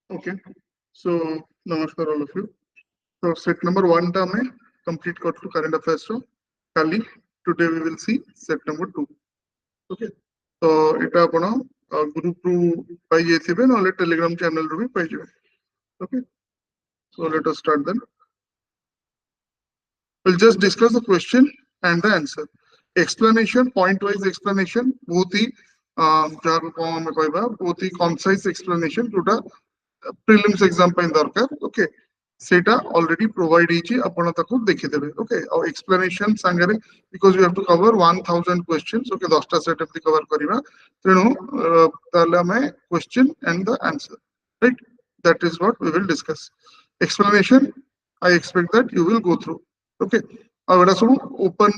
Okay, so namaskar all of you. So set number 1 ta मैं complete करथु current affairs row Kali. Today we will see set number 2. Okay, so এটা आपण group रू पाई जेथिबे नले telegram channel रू भी पाई जेबे. Okay, so let us start then. We'll just discuss the question and the answer. Explanation, point wise explanation, बहुत ही जहाँ को हम कहबा बहुत ही concise explanation जोटा prelims exam ପାଇଁ ଦରକାର. Okay, सेटा already provide ହେଇଛି ଆପଣ ତାକୁ ଦେଖିଦେବେ. Okay, ଆଉ explanation ସାଙ୍ଗରେ because we have to cover 1000 questions. Okay, 10ଟା set ଏମିତି cover କରିବା ତେଣୁ ତାହେଲେ ଆମେ question and the answer, right? That is what we will discuss. Explanation, I expect that you will go through. Okay, ଆଉ ଏଟା ସବୁ open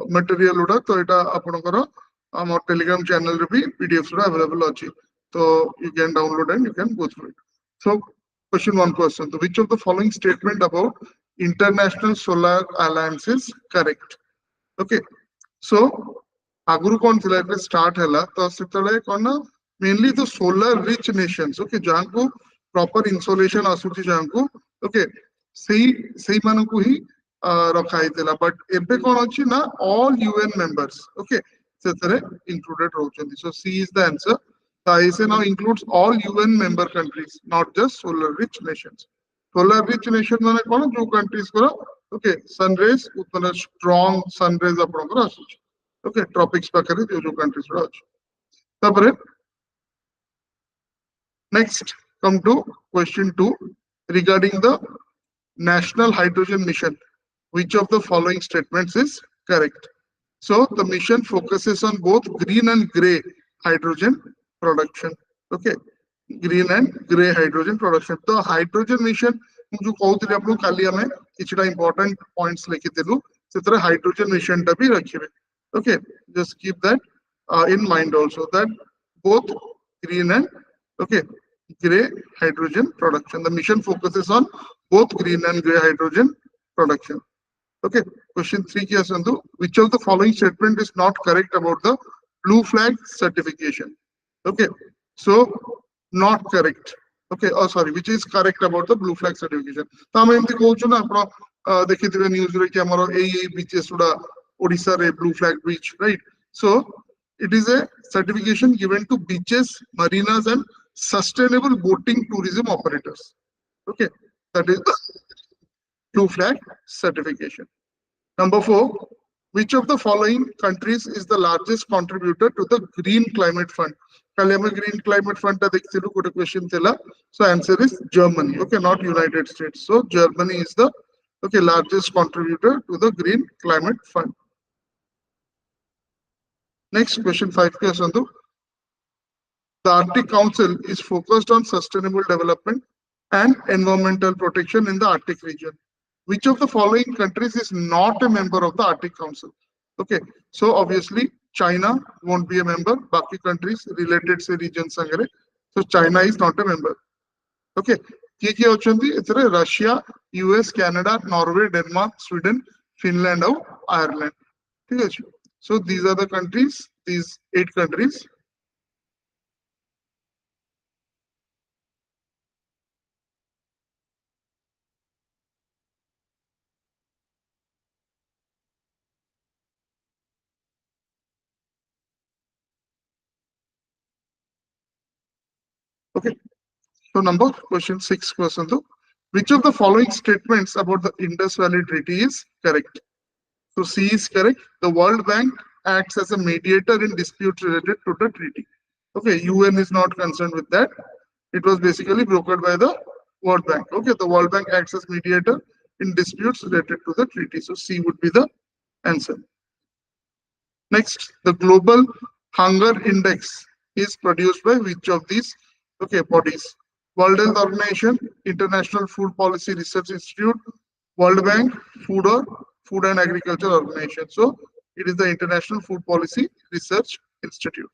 material ଗୁଡା ତ ଏଟା ଆପଣଙ୍କର ଆମ telegram channel ରେ ବି pdf ଗୁଡା available ଅଛି. So you can download and you can go through it. So question 1 question. So which of the following statement about International Solar Alliance is correct? Okay. So aguru kon thila એટલે start hela to setale kon mainly the solar rich nations. Okay, janku proper insolation asuchi janku. Okay, sei manku hi rakha hitela, but ebe kon achi na all UN members. Okay, setare included rohuchandi. So C is the answer. The ISA now includes all UN member countries, not just solar rich nations. Solar rich nations mane kon jo countries kora okay sun rays utpana strong sun rays apanakara asuchi. Okay, tropics pakare jo countries ro achi. Tapare next come to question 2 regarding the national hydrogen mission. Which of the following statements is correct? So the mission focuses on both green and gray hydrogen production. Okay, green and gray hydrogen production. The hydrogen mission जो कहउतले आपन काली हमें किछटा important points लिखितेलु सेतरे hydrogen mission टा भी रखिबे. Okay, just keep that in mind also that both green and okay gray hydrogen production. The mission focuses on both green and gray hydrogen production. Okay, question 3 ki asandu. Which of the following statement is not correct about the blue flag certification? Okay, so not correct. Okay, oh sorry, which is correct about the blue flag certification? तो हम एमती कहउछु ना आपण देखिथिबे news रे कि हमरो एई beaches उडा ओडिसा रे blue flag beach, right? So it is a certification given to beaches, marinas and sustainable boating tourism operators. Okay, that is the blue flag certification. Number 4, which of the following countries is the largest contributor to the Green Climate Fund? Green Climate Fund question. So answer is Germany. Okay, not United States. So Germany is the okay largest contributor to the Green Climate Fund. Next question 5. The Arctic Council is focused on sustainable development and environmental protection in the Arctic region. Which of the following countries is not a member of the Arctic Council? Okay, so obviously China won't be a member. Baki countries related to regions sangare. So China is not a member. Okay, it's Russia, US, Canada, Norway, Denmark, Sweden, Finland, and Ireland. So these are the countries, these 8 countries. Okay, so question 6 question. Which of the following statements about the Indus Valley Treaty is correct? So C is correct. The World Bank acts as a mediator in disputes related to the treaty. Okay, UN is not concerned with that. It was basically brokered by the World Bank. Okay, the World Bank acts as mediator in disputes related to the treaty. So C would be the answer. Next, the Global Hunger Index is produced by which of these okay bodies? World Health Organization, International Food Policy Research Institute, World Bank, Food and Agriculture Organization. So it is the International Food Policy Research Institute.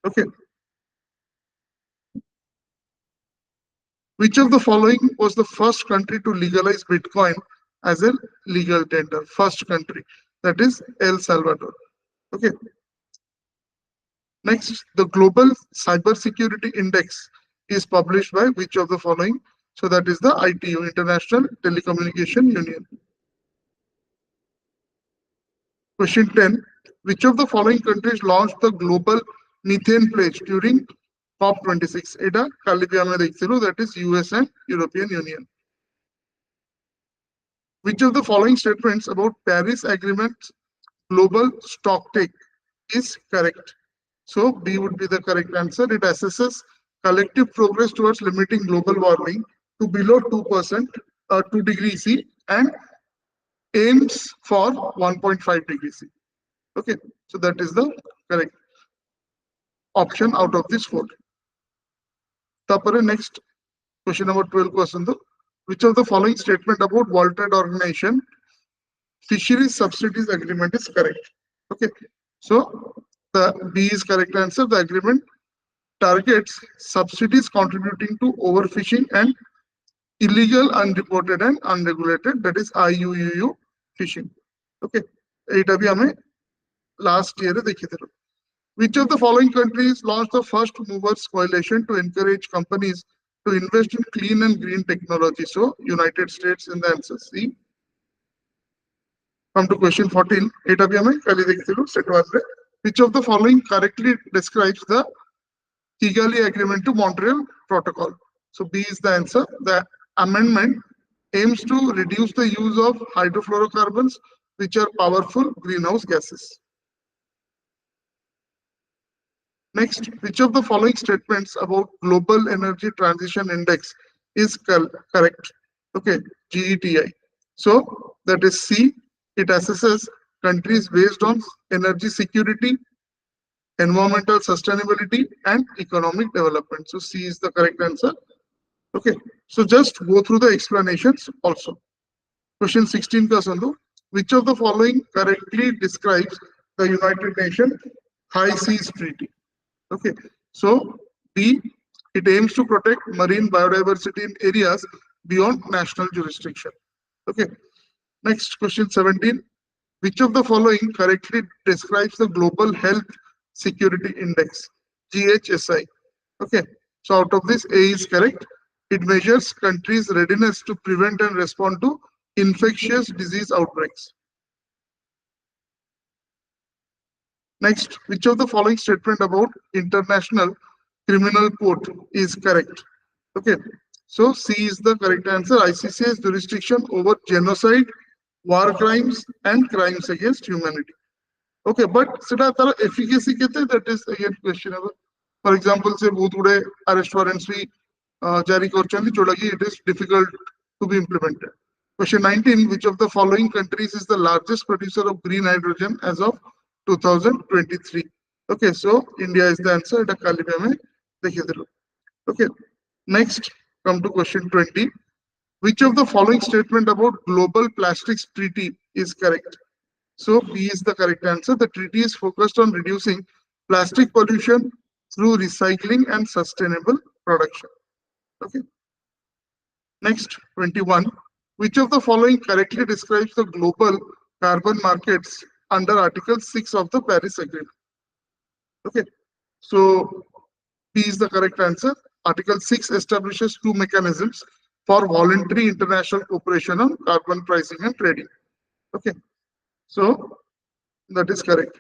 Okay. Which of the following was the first country to legalize Bitcoin as a legal tender? First country, that is El Salvador. Okay. Next, the Global Cybersecurity Index is published by which of the following? So that is the ITU, International Telecommunication Union. Question 10. Which of the following countries launched the global methane pledge during COP26? That is US and European Union. Which of the following statements about Paris Agreement global stocktake is correct? So B would be the correct answer. It assesses collective progress towards limiting global warming to below 2%, 2 degrees C, and aims for 1.5 degrees C. Okay, so that is the correct option out of this 4. Tapare next question number 12 question. Which of the following statement about World Trade Organization fisheries subsidies agreement is correct? Okay, so the B is correct answer. The agreement targets subsidies contributing to overfishing and illegal, unreported and unregulated, that is IUU fishing. Okay, एटा भी हमें last year देखी थी. Which of the following countries launched the first movers coalition to encourage companies to invest in clean and green technology? So United States in the answer C. Come to question 14. एटा भी हमें कल ही देखी थी set one पे. Which of the following correctly describes the Kigali Agreement to Montreal Protocol? So B is the answer. The amendment aims to reduce the use of hydrofluorocarbons, which are powerful greenhouse gases. Next, which of the following statements about Global Energy Transition Index is correct? Okay, GETI. So that is C. It assesses countries based on energy security, environmental sustainability, and economic development. So C is the correct answer. Okay, so just go through the explanations also. Question 16 ka Sandhu. Which of the following correctly describes the United Nations High Seas Treaty? Okay, so B, it aims to protect marine biodiversity in areas beyond national jurisdiction. Okay, next question 17. Which of the following correctly describes the Global Health Security Index, GHSI? Okay, so out of this, A is correct. It measures countries' readiness to prevent and respond to infectious disease outbreaks. Next, which of the following statement about International Criminal Court is correct? Okay, so C is the correct answer. ICC has jurisdiction over genocide, war crimes, and crimes against humanity. Okay, but seta tara efficacy kete, that is again questionable. For example, say both gude arrest warrants भी jari korchandi chodagi, it is difficult to be implemented. Question 19. Which of the following countries is the largest producer of green hydrogen as of 2023? Okay, so India is the answer. Okay, next, come to question 20. Which of the following statement about Global Plastics Treaty is correct? So B is the correct answer. The treaty is focused on reducing plastic pollution through recycling and sustainable production. Okay. Next, 21. Which of the following correctly describes the global carbon markets under Article 6 of the Paris Agreement? Okay, so B is the correct answer. Article 6 establishes 2 mechanisms for voluntary international cooperation on carbon pricing and trading. Okay, so that is correct.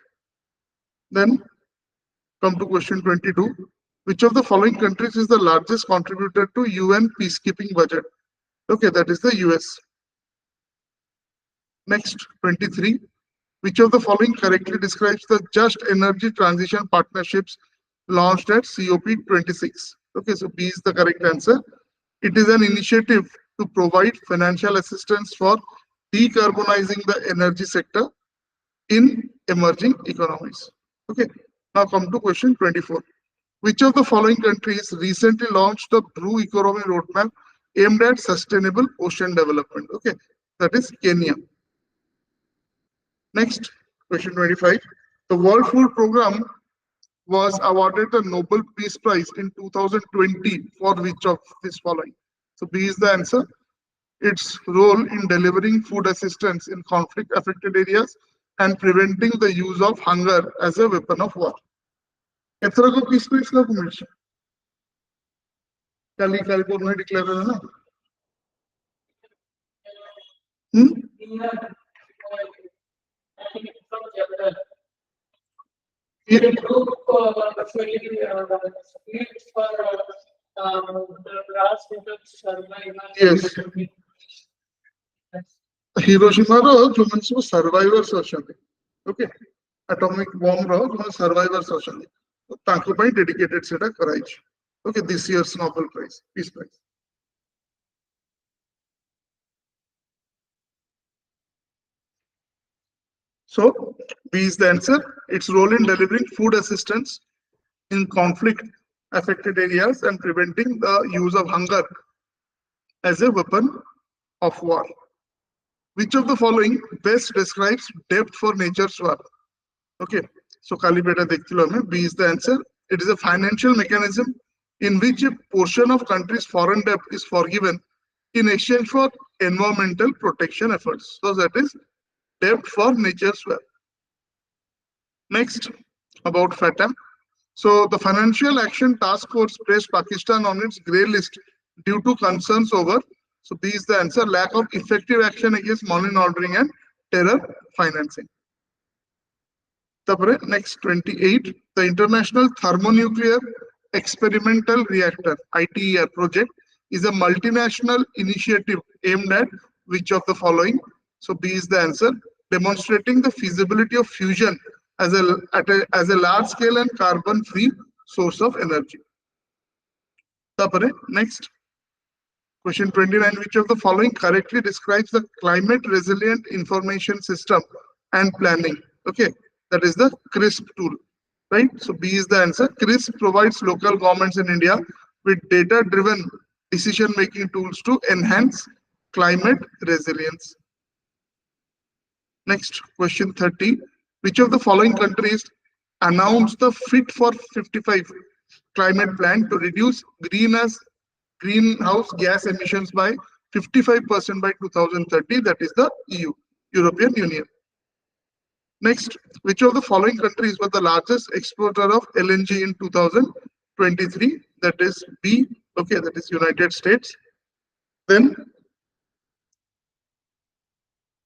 Then come to question 22. Which of the following countries is the largest contributor to UN peacekeeping budget? Okay, that is the US. Next, 23. Which of the following correctly describes the Just Energy Transition Partnerships launched at COP26? Okay, so B is the correct answer. It is an initiative to provide financial assistance for decarbonizing the energy sector in emerging economies. Okay, now come to question 24. Which of the following countries recently launched the Blue Economy Roadmap aimed at sustainable ocean development? Okay, that is Kenya. Next, question 25. The World Food Programme was awarded the Nobel Peace Prize in 2020 for which of this following? So B is the answer. Its role in delivering food assistance in conflict-affected areas and preventing the use of hunger as a weapon of war. Peace Prize Kali Kali पूर्ण declare है ना yes Hiroshima रो जो मन सब survivors अछंती okay atomic bomb रो जो survivors अछंती तो तांको पई डेडिकेटेड सेटा कराई छी okay this year's Nobel prize peace prize so B is the answer its role in delivering food assistance in conflict affected areas and preventing the use of hunger as a weapon of war. Which of the following best describes depth for nature's work? Okay, so Kali beta dekhthilo hame. B is the answer. It is a financial mechanism in which a portion of country's foreign debt is forgiven in exchange for environmental protection efforts. So that is debt for nature's work. Next, about FATF. So the Financial Action Task Force placed Pakistan on its grey list due to concerns over, so B is the answer, lack of effective action against money laundering and terror financing. Next 28, the International Thermonuclear Experimental Reactor ITER project is a multinational initiative aimed at which of the following? So B is the answer, demonstrating the feasibility of fusion as a large scale and carbon free source of energy. Next question 29, which of the following correctly describes the climate resilient information system and planning? Okay, that is the CRISP tool, right? So B is the answer. CRISP provides local governments in India with data driven decision making tools to enhance climate resilience. Next question 30, which of the following countries announced the Fit for 55 climate plan to reduce greenhouse gas emissions by 55% by 2030? That is the EU, European Union. Next, which of the following countries were the largest exporter of LNG in 2023? That is B. Okay, that is United States. Then,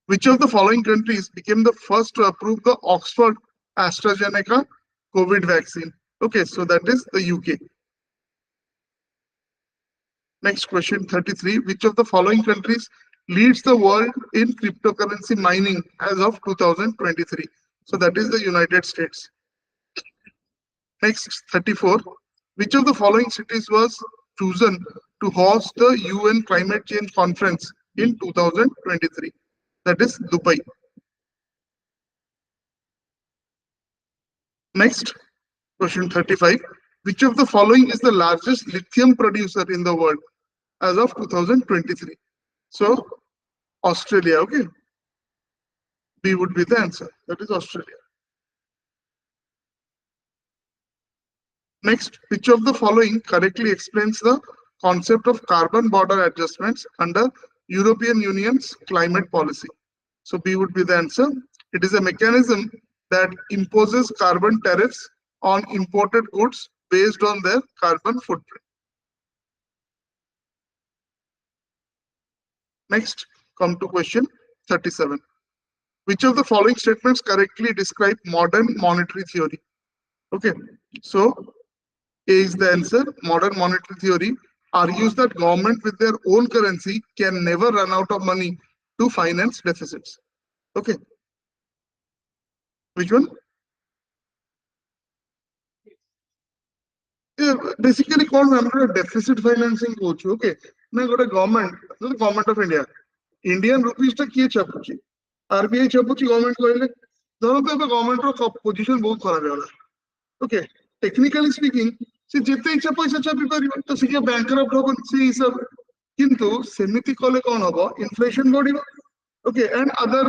which of the following countries became the first to approve the Oxford AstraZeneca COVID vaccine? Okay, so that is the UK. Next question 33, which of the following countries leads the world in cryptocurrency mining as of 2023? So that is the United States. Next 34, which of the following cities was chosen to host the UN Climate Change Conference in 2023? That is Dubai. Next question 35, which of the following is the largest lithium producer in the world as of 2023? So Australia, okay. B would be the answer. That is Australia. Next, which of the following correctly explains the concept of carbon border adjustments under European Union's climate policy? So B would be the answer. It is a mechanism that imposes carbon tariffs on imported goods based on their carbon footprint. Next, come to question 37. Which of the following statements correctly describe modern monetary theory? Okay, so A is the answer. Modern monetary theory argues that government with their own currency can never run out of money to finance deficits. Okay, which one? Basically called deficit financing coach. Okay, now got a government, the government of India. Indian rupees ta kiye chapuchi? RBI chapuchi government कहले दोनों पे government रो position बहुत खराब है वाला. Okay, technically speaking, से जितने इच्छा पैसा छापी परिबो तो से bankrupt होबो से हिसाब किंतु सेमिति कले कोन होबो inflation बढ़िबो. Okay, and other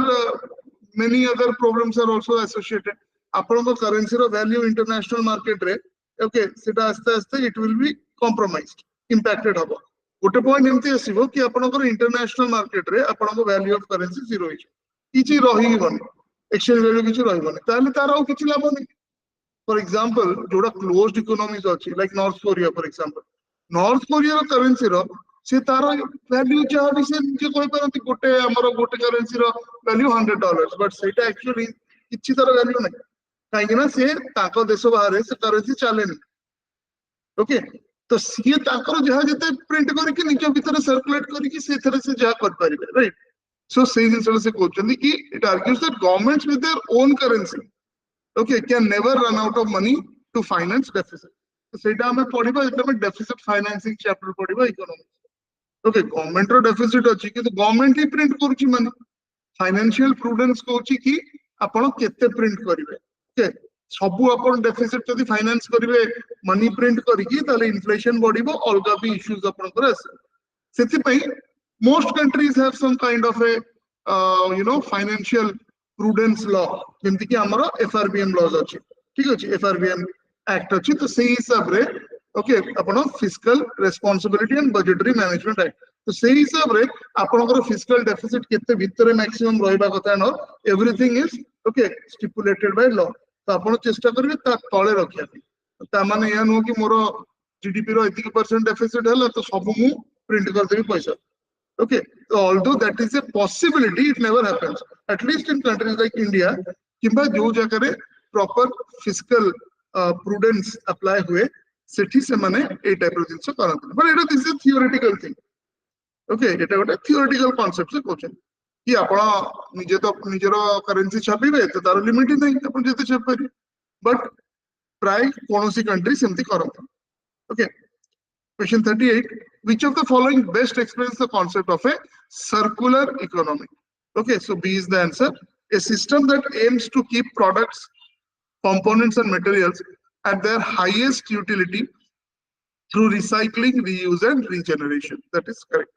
many other problems are also associated. आपनको currency row value international market रे okay सेटा आस्ते आस्ते it will be compromised, impacted होबो. गोटे पॉइंट एमती आसीबो कि आपनको इंटरनेशनल मार्केट रे आपनको वैल्यू ऑफ करेंसी जीरो हिज किछि रही बन एक्सचेंज वैल्यू किछि रही बन ताले तार और किछि लाभ नै. फॉर एग्जांपल जोड़ा क्लोज्ड इकोनॉमीज अछि like North Korea for example North Korea currency रो से तार वैल्यू जहाँ भी से निजे कोई परंती गोटे हमरो गोटे करेन्सी रो वैल्यू $100 बट सेटा एक्चुअली किछि तार वैल्यू नै काहे ना से ताको देश बाहर से करेन्सी चलेनी ओके तो सी ताकर जहाँ जते प्रिंट करके निज भीतर सर्कुलेट करके से थरे से जहाँ कर परिबे राइट सो से जिनसे से कहउछन्ती कि it argues that governments with their own currency okay can never run out of money to finance deficit तो सेटा हमें पढिबा जेते हम डेफिसिट फाइनेंसिंग चैप्टर पढिबा इकोनॉमिक्स ओके गवर्नमेंट रो डेफिसिट अछि कि गवर्नमेंट ही प्रिंट करूची मनी फाइनेंशियल प्रूडेंस कहउची कि आपण केते प्रिंट करिवे ओके सबु अपन डेफिसिट जदि फाइनेंस करिवे मनी प्रिंट करिकी ताले इन्फ्लेशन बढ़िबो अलगा भी इश्यूज अपन कर आसे सेति पई most countries have some kind of a financial prudence law जेमति कि हमरो एफआरबीएम लॉज अछि ठीक अछि एफआरबीएम एक्ट अछि तो सेही हिसाब रे okay upon fiscal responsibility and budgetary management act तो सेही हिसाब रे आपनकर फिस्कल डेफिसिट केते भीतर मैक्सिमम रहइबा कथा न everything is okay stipulated by law तो आपण चेष्टा करिवे ता तळे रखिया ता माने या नो कि मोर जीडीपी रो एतिक परसेंट डेफिसिट हला तो सब मु प्रिंट कर देबी पैसा okay so although that is a possibility it never happens at least in countries like India किबा जो जगह रे proper fiscal prudence apply हुए सेठी से माने ए टाइप रो जिंस करन but it is a theoretical thing okay एटा गोटे theoretical concept से क्वेश्चन कि आपण निजे तो निजरो करेंसी छापिबे तो तार लिमिट नै आपण जते छाप पारि बट प्राय कोनोसी कंट्री सेमती करन okay question 38 which of the following best explains the concept of a circular economy okay so B is the answer a system that aims to keep products components and materials at their highest utility through recycling reuse and regeneration that is correct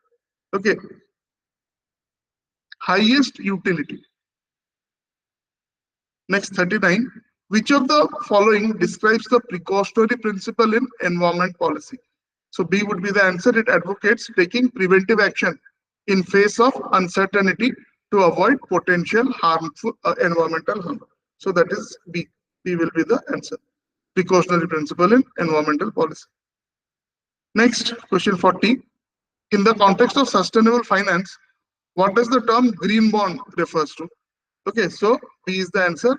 okay highest utility next 39 which of the following describes the precautionary principle in environment policy so B would be the answer it advocates taking preventive action in face of uncertainty to avoid potential harmful environmental harm so that is B will be the answer precautionary principle in environmental policy next question 40 in the context of sustainable finance what does the term green bond refers to okay so B is the answer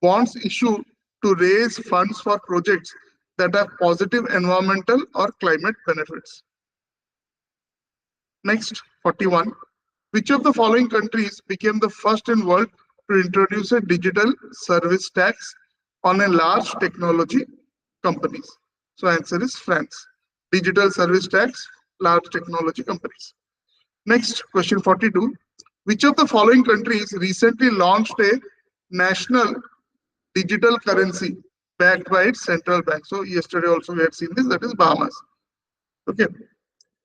bonds issued to raise funds for projects that have positive environmental or climate benefits next 41 which of the following countries became the first in world to introduce a digital service tax on a large technology companies so answer is France digital service tax large technology companies next question 42 which of the following countries recently launched a national digital currency backed by its central bank so yesterday also we had seen this that is Bahamas okay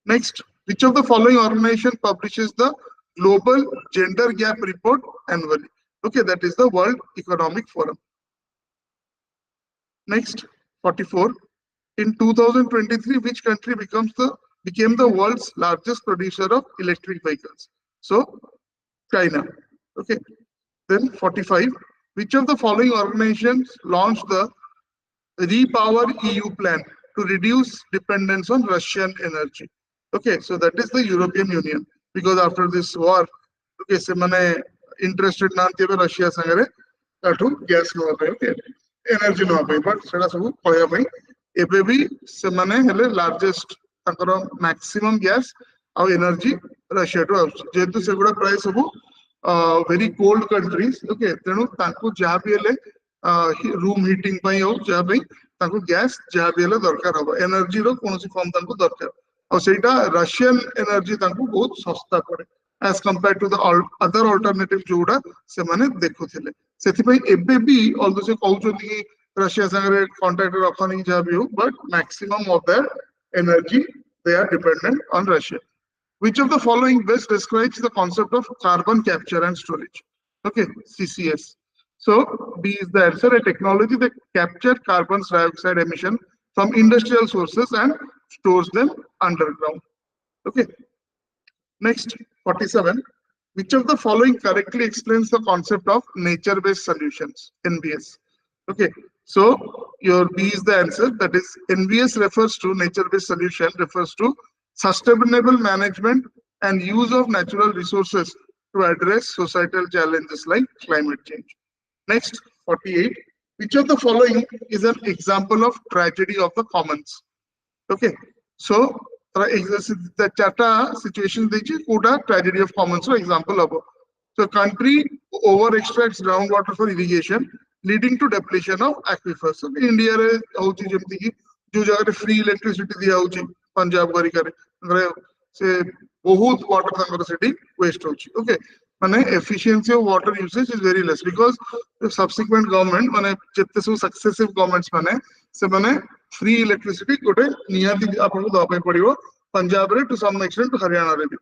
next which of the following organization publishes the global gender gap report annually okay that is the World Economic Forum next 44 in 2023 which country became the world's largest producer of electric vehicles so China okay then 45 which of the following organizations launched the Repower EU plan to reduce dependence on Russian energy okay so that is the European Union because after this war okay se mane interested na thebe Russia sangare tatu gas no pae okay energy no pae but seta sabu कहया पई एबे भी से mane hele largest ताकर maximum gas और energy Russia to जेतु से गुडा price सब very cold countries okay तेनु ताकू जहाँ भी हेले रूम हीटिंग पई हो जहाँ भी ताकू गैस जहाँ भी हेले दरकार हो एनर्जी रो कोनोसी फॉर्म ताकू दरकार और सेटा रशियन एनर्जी ताकू बहुत सस्ता पड़े as compared to the other alternative जोड़ा से माने देखुथिले सेथि पई एबे भी ऑल्दो से कहउछन कि रशिया संगे कांटेक्ट रखनी जहाँ भी हो but maximum of their energy they are dependent on Russia which of the following best describes the concept of carbon capture and storage okay CCS so B is the answer a technology that captures carbon dioxide emission from industrial sources and stores them underground okay next 47 which of the following correctly explains the concept of nature based solutions NBS okay so your B is the answer. That is, NBS refers to nature-based solution, refers to sustainable management and use of natural resources to address societal challenges like climate change. Next, 48. Which of the following is an example of tragedy of the commons? Okay, so the chata situation tragedy of commons example of. So country over extracts groundwater for irrigation, leading to depletion of aquifers. So India रे होची जेमती कि जो जगह free electricity दिया होची पंजाब गरिकारे से बहुत water तंगर सेठी waste होची. Okay, माने efficiency of water usage is very less because the subsequent government माने जितने सब successive governments माने से माने free electricity गोटे निहाती आपको दवाई पड़ियो पंजाब रे to some extent to Haryana रे भी.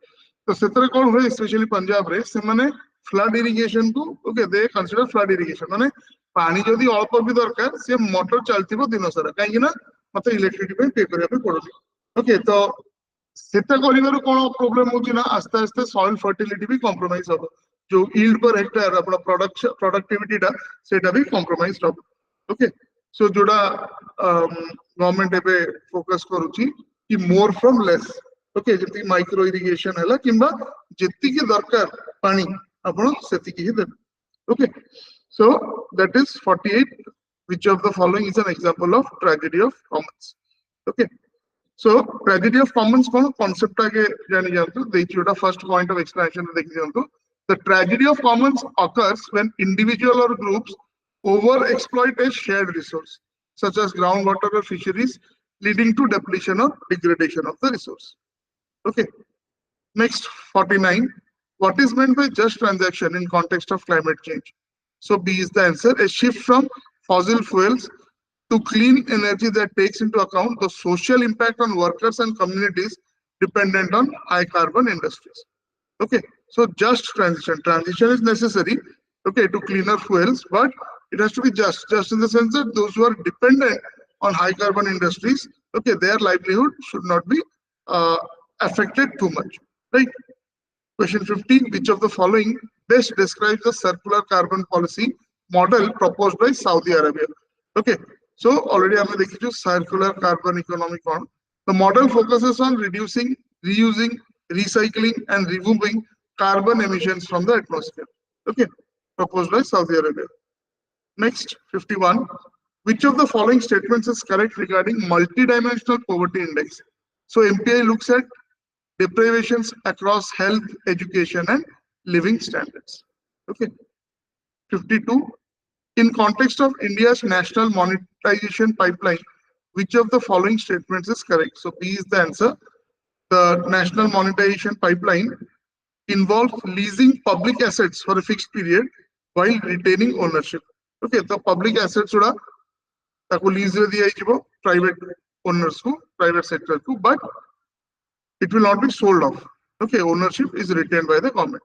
तो सेतरे कौन हुए especially पंजाब रे से माने flood irrigation को okay they consider flood irrigation माने पानी जदि अल्प भी दरकार से मोटर चलथिबो दिन सारा काहे ना मते इलेक्ट्रिसिटी पे पे करिया पे पड़ो. ओके तो सेटा करिवार कोन प्रॉब्लम होची ना आस्ते आस्ते सॉइल फर्टिलिटी भी कॉम्प्रोमाइज हो जो यील्ड पर हेक्टर अपना प्रोडक्टिविटी टा सेटा भी कॉम्प्रोमाइज हो. ओके सो जोडा गवर्नमेंट एबे फोकस करूची कि मोर फ्रॉम लेस. ओके जति माइक्रो इरिगेशन हला किंबा जति के दरकार पानी आपण सेति की देबे. Okay so that is 48. Which of the following is an example of tragedy of commons? Okay, so tragedy of commons कौन concept आगे जाने जानते हो. देखिए उटा first point of explanation देखिए जानते हो. The tragedy of commons occurs when individual or groups over exploit a shared resource such as groundwater or fisheries, leading to depletion or degradation of the resource. Okay, next 49. What is meant by just transaction in context of climate change? So B is the answer. A shift from fossil fuels to clean energy that takes into account the social impact on workers and communities dependent on high carbon industries. Okay, so just transition. Transition is necessary, okay, to cleaner fuels, but it has to be just in the sense that those who are dependent on high carbon industries, okay, their livelihood should not be affected too much, right? Question 15. Which of the following best describes the circular carbon policy model proposed by Saudi Arabia? Okay, so already I have देखी circular carbon economy on. The model focuses on reducing, reusing, recycling, and removing carbon emissions from the atmosphere. Okay, proposed by Saudi Arabia. Next, 51. Which of the following statements is correct regarding multidimensional poverty index? So MPI looks at deprivations across health, education, and living standards. Okay. 52. In context of India's national monetization pipeline, which of the following statements is correct? So B is the answer. The national monetization pipeline involves leasing public assets for a fixed period while retaining ownership. Okay, the public assets would lease private owners, private sector, but it will not be sold off. Okay, ownership is retained by the government.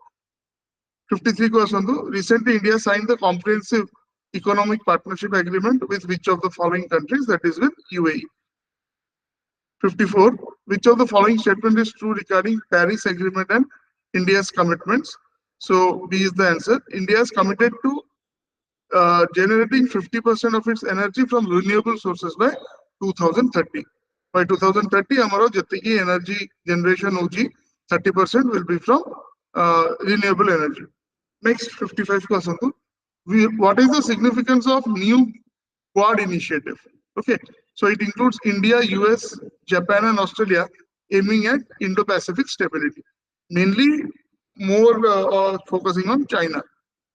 53 question. Recently, India signed the comprehensive economic partnership agreement with which of the following countries? That is with UAE. 54. Which of the following statement is true regarding Paris Agreement and India's commitments? So B is the answer. India is committed to generating 50% of its energy from renewable sources by 2030. By 2030, हमारा जितनी की energy generation होगी 30% will be from renewable energy. Next 55 question. What is the significance of new Quad initiative? Okay, so it includes India, US, Japan, and Australia aiming at Indo-Pacific stability. Mainly more focusing on China.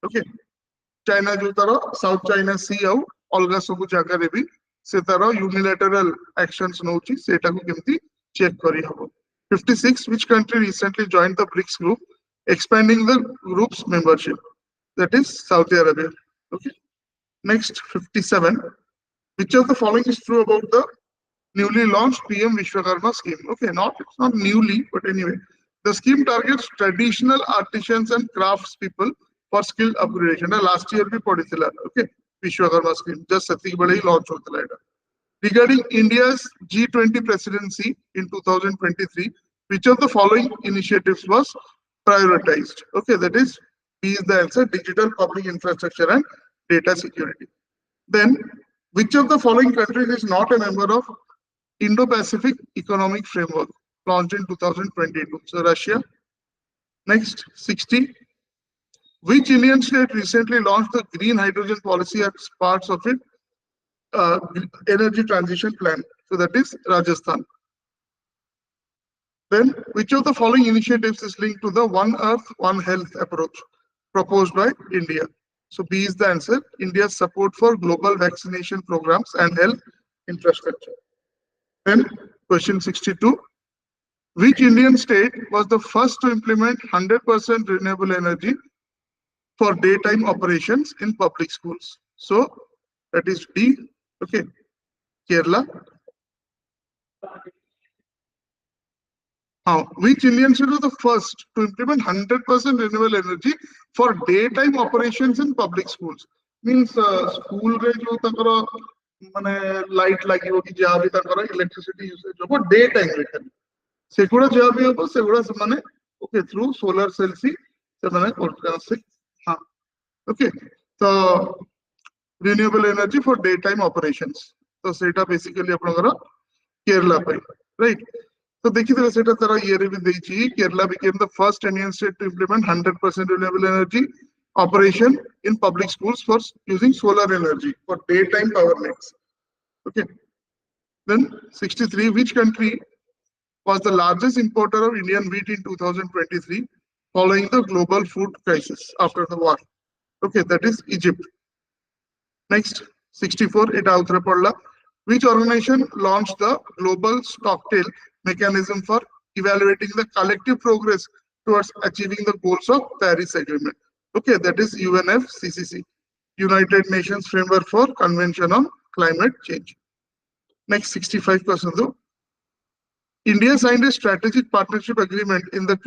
Okay, China जो तारा South China Sea आउ अलगा सबु जगह रे भी से तारा unilateral actions नौची सेटा को केमती check करी हबो. 56. Which country recently joined the BRICS group, expanding the group's membership? That is Saudi Arabia. Okay. Next 57. Which of the following is true about the newly launched PM Vishwakarma scheme? Okay, it's not newly, but anyway, the scheme targets traditional artisans and crafts people for skill upgradation. Last year we put it. Okay, Vishwakarma scheme just launch hota hai. Regarding India's G20 presidency in 2023, which of the following initiatives was prioritized? Okay, that is B is the answer. Digital public infrastructure and data security. Then Which of the following countries is not a member of Indo-Pacific Economic Framework launched in 2022? So Russia. Next, 60. Which Indian state recently launched the green hydrogen policy as parts of its energy transition plan? So that is Rajasthan. Then, which of the following initiatives is linked to the One Earth, One Health approach proposed by India? So B is the answer. India's support for global vaccination programs and health infrastructure. Then, question 62. Which Indian state was the first to implement 100% renewable energy for daytime operations in public schools? So that is D. Okay, Kerala. Which Indian state was the first to implement 100% renewable energy for daytime operations in public schools? Means school रे जो तंकरो माने light लागिवो कि जहाँ भी तंकरो electricity usage हो daytime रे खाली सेगुड़ा जहाँ भी हो सेगुड़ा समाने okay through solar cells ही समाने करते हैं हाँ okay so renewable energy for daytime operations तो सेटा basically अपना Kerala पे right. So देखिए सेटा तरह ये भी देखिए Kerala became the first Indian state to implement 100% renewable energy operation in public schools for using solar energy for daytime power needs. Okay. Then 63. Which country was the largest importer of Indian wheat in 2023 following the global food crisis after the war? Okay, that is Egypt. Next, 64. Which organization launched the global stocktail mechanism for evaluating the collective progress towards achieving the goals of Paris Agreement? Okay, that is UNFCCC, United Nations Framework for Convention on Climate Change. Next, 65%. India signed a strategic partnership agreement in the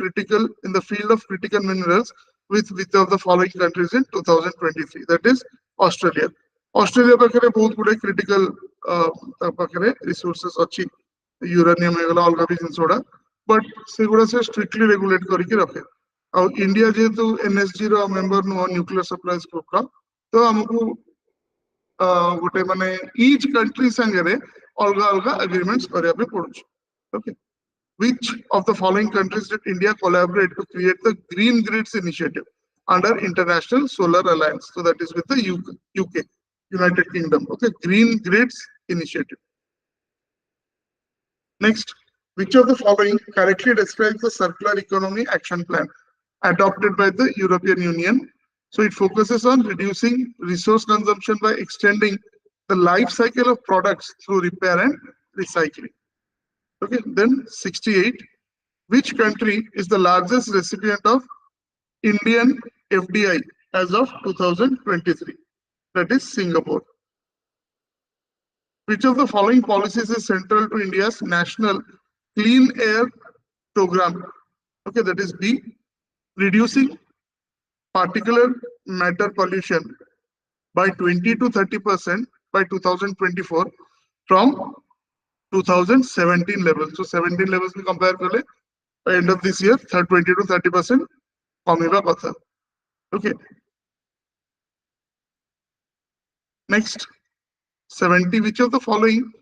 field of critical minerals with which of the following countries in 2023? That is Australia. Australia पाखरे बहुत गुड़े critical पाखरे resources अच्छी uranium एगला अलगा भी जिन soda but सेगुड़ा से strictly regulate करके रखे और India जे तो NSG रो member नो nuclear supplies group का तो हमको गुटे माने each country संगरे अलगा अलगा agreements करे अपने पड़ोस. Okay. Which of the following countries did India collaborate to create the Green Grids initiative under International Solar Alliance? So that is with the UK, United Kingdom. Okay, Green Grids initiative. Next, which of the following correctly describes the Circular Economy Action Plan adopted by the European Union? So it focuses on reducing resource consumption by extending the life cycle of products through repair and recycling. Okay, then 68. Which country is the largest recipient of Indian FDI as of 2023? That is Singapore. Which of the following policies is central to India's national clean air program? Okay, that is B. Reducing particulate matter pollution by 20 to 30% by 2024 from 2017 levels. So 17 levels we compare kare by end of this year 20 to 30% कमेगा कथा. Okay. Next, 70. Which of the following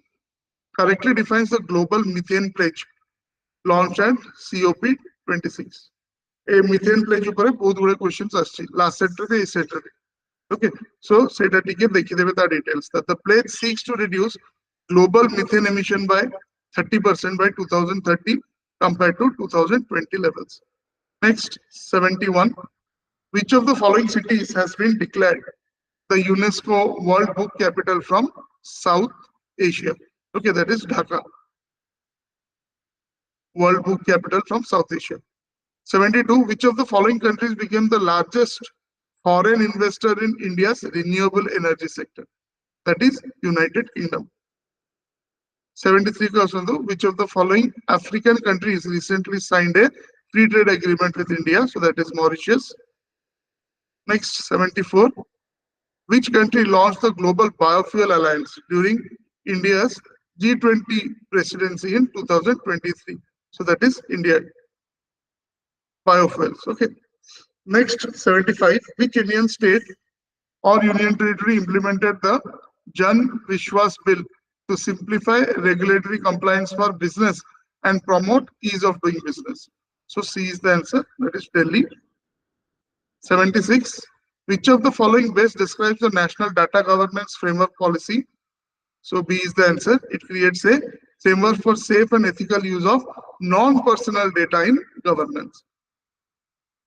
correctly defines the global methane pledge launched at COP26? A methane pledge ऊपर बहुत बड़े questions आस्ती. Last sector पे इस sector पे. Okay. So सेटा टिके देखिए देवे ता details. That the pledge seeks to reduce global methane emission by 30% by 2030 compared to 2020 levels. Next, 71. Which of the following cities has been declared the UNESCO World Book Capital from South Asia? Okay, that is Dhaka. World Book Capital from South Asia. 72. Which of the following countries became the largest foreign investor in India's renewable energy sector? That is United Kingdom. 73. Which of the following African countries recently signed a free trade agreement with India? So that is Mauritius. Next, 74. Which country launched the Global Biofuel Alliance during India's G20 presidency in 2023? So that is India. Biofuels. Okay. Next, 75. Which Indian state or union territory implemented the Jan Vishwas Bill to simplify regulatory compliance for business and promote ease of doing business. So C is the answer, that is Delhi. 76. Which of the following best describes the National Data Governance Framework Policy? So B is the answer. It creates a framework for safe and ethical use of non-personal data in governance.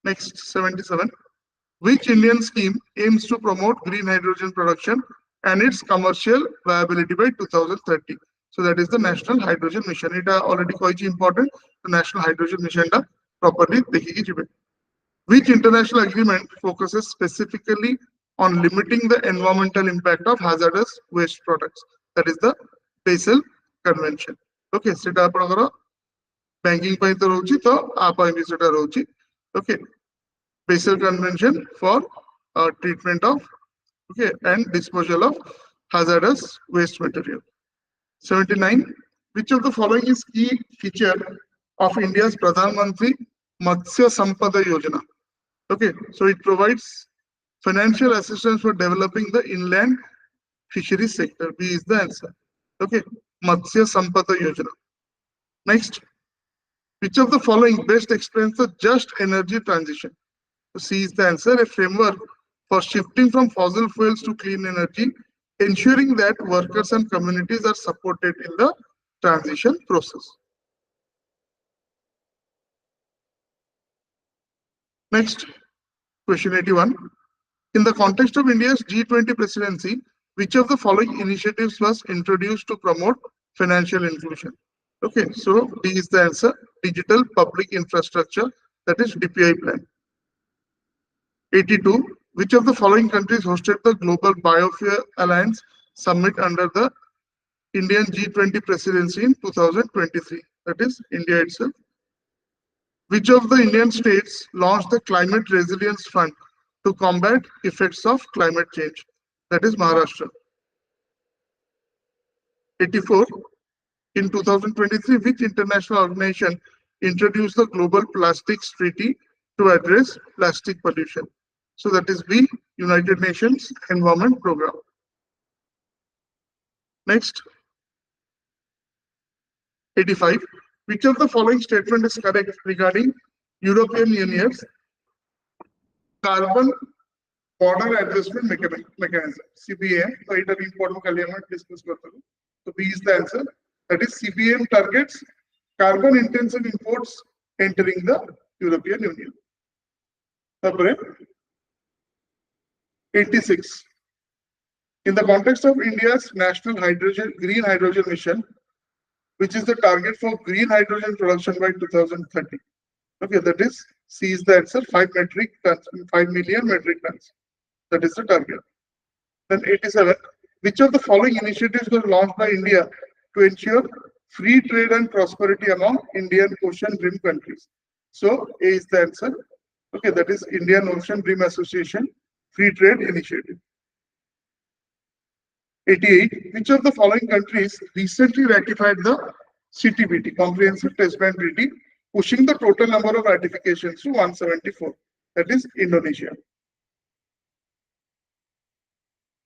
Next, 77. Which Indian scheme aims to promote green hydrogen production and its commercial viability by 2030? So that is the National Hydrogen Mission. It already quite important. The National Hydrogen Mission da properly dekhi jibe. Which international agreement focuses specifically on limiting the environmental impact of hazardous waste products? That is the Basel Convention. Okay, सेटा आपनकर banking ପାଇଁ ତ ରହୁଛି ତ आ ପାଇଁ ବି ସେଟା ରହୁଛି. Okay, Basel Convention for treatment of and disposal of hazardous waste material. 79. Which of the following is key feature of India's Pradhan Mantri Matsya Sampada Yojana? Okay, so it provides financial assistance for developing the inland fisheries sector. B is the answer. Okay, Matsya Sampada Yojana. Next, which of the following best explains the just energy transition? So C is the answer. A framework for shifting from fossil fuels to clean energy, ensuring that workers and communities are supported in the transition process. Next, question 81. In the context of India's G20 presidency, which of the following initiatives was introduced to promote financial inclusion? Okay, so D is the answer. Digital Public Infrastructure, that is DPI plan. 82. Which of the following countries hosted the Global Biofuel Alliance Summit under the Indian G20 presidency in 2023? That is India itself. Which of the Indian states launched the Climate Resilience Fund to combat effects of climate change? That is Maharashtra. 84. In 2023, which international organization introduced the Global Plastics Treaty to address plastic pollution? So that is B, United Nations Environment Program. Next, 85. Which of the following statement is correct regarding European Union's carbon border adjustment mechanism, CBAM? So it is important to discuss. So B is the answer. That is CBAM targets carbon intensive imports entering the European Union. 86. In the context of India's national green hydrogen mission, which is the target for green hydrogen production by 2030. Okay, that is C is the answer. 5 million metric tons. That is the target. Then 87. Which of the following initiatives were launched by India to ensure free trade and prosperity among Indian Ocean Rim countries? So A is the answer. Okay, that is Indian Ocean Rim Association Free Trade Initiative. 88. Which of the following countries recently ratified the CTBT, Comprehensive Test Ban Treaty, pushing the total number of ratifications to 174? That is Indonesia.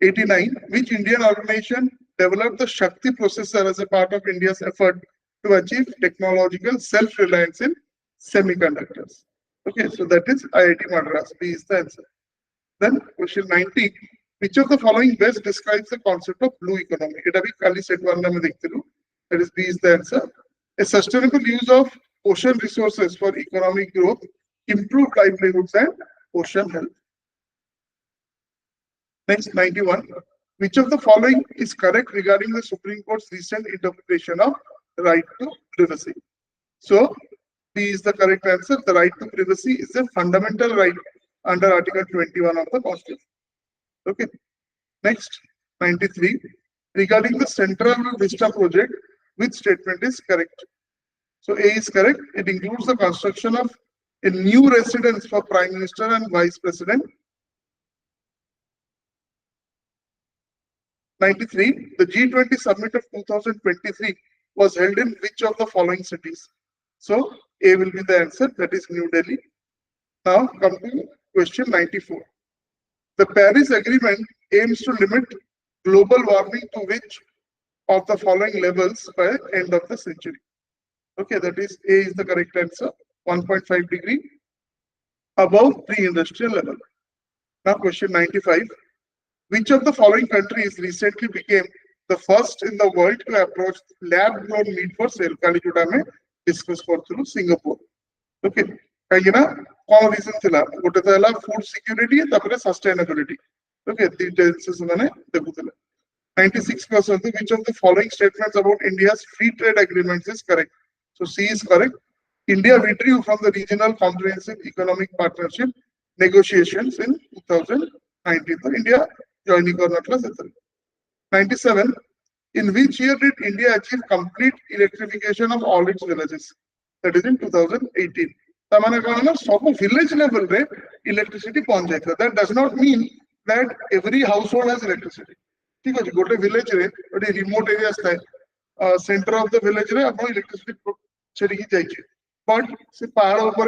89. Which Indian organization developed the Shakti processor as a part of India's effort to achieve technological self-reliance in semiconductors? Okay, so that is IIT Madras. B is the answer. Then question 90. Which of the following best describes the concept of blue economy? That is B is the answer. A sustainable use of ocean resources for economic growth, improved livelihoods and ocean health. Next, 91. Which of the following is correct regarding the Supreme Court's recent interpretation of right to privacy? So B is the correct answer. The right to privacy is a fundamental right under Article 21 of the Constitution. Okay. Next, 93. Regarding the Central Vista project, which statement is correct? So A is correct. It includes the construction of a new residence for Prime Minister and Vice President. 93. The G20 summit of 2023 was held in which of the following cities? So A will be the answer. That is New Delhi. Now come to question 94. The Paris Agreement aims to limit global warming to which of the following levels by end of the century? Okay, that is A is the correct answer. 1.5 degree above pre-industrial level. Now question 95. Which of the following countries recently became the first in the world to approach lab-grown meat for sale? Kali जोटा में discuss करथुलु Singapore. Okay. କାହିଁକି ନା କଣ reason ଥିଲା? ଗୋଟେ ତ ହେଲା food security ତାପରେ sustainability. Okay, these ଜିନିଷ ସେମାନେ ଦେଖୁଥିଲେ. 96%. Which of the following statements about India's free trade agreements is correct? So C is correct. India withdrew from the regional comprehensive economic partnership negotiations in 2019. So India joining Karnataka. 97. In which year did India achieve complete electrification of all its villages? That is in 2018. Some village level electricity पहुंच जाएगा. That does not mean that every household has electricity. ठीक है जी, गोटे village रे गोटे remote areas था, center of the village रे अपनो electricity चली की जाएगी. But से पहाड़ ऊपर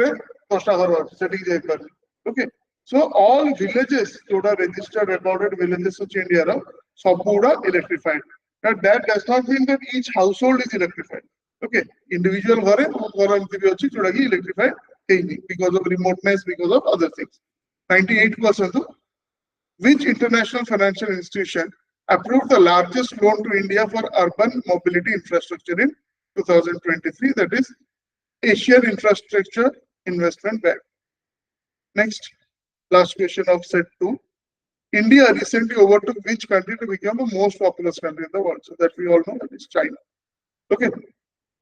10टा घर वाला चली जाए पर. Okay. So all villages जोड़ा registered recorded villages of India रा सब पूरा electrified. Now that does not mean that each household is electrified. Okay, individual घरे घर एमती भी अच्छी जोड़ा की electrified because of remoteness, because of other things. 98%. Which international financial institution approved the largest loan to India for urban mobility infrastructure in 2023? That is Asian Infrastructure Investment Bank. Next, last question of set 2. India recently overtook which country to become the most populous country in the world? So that we all know, that is China. Okay.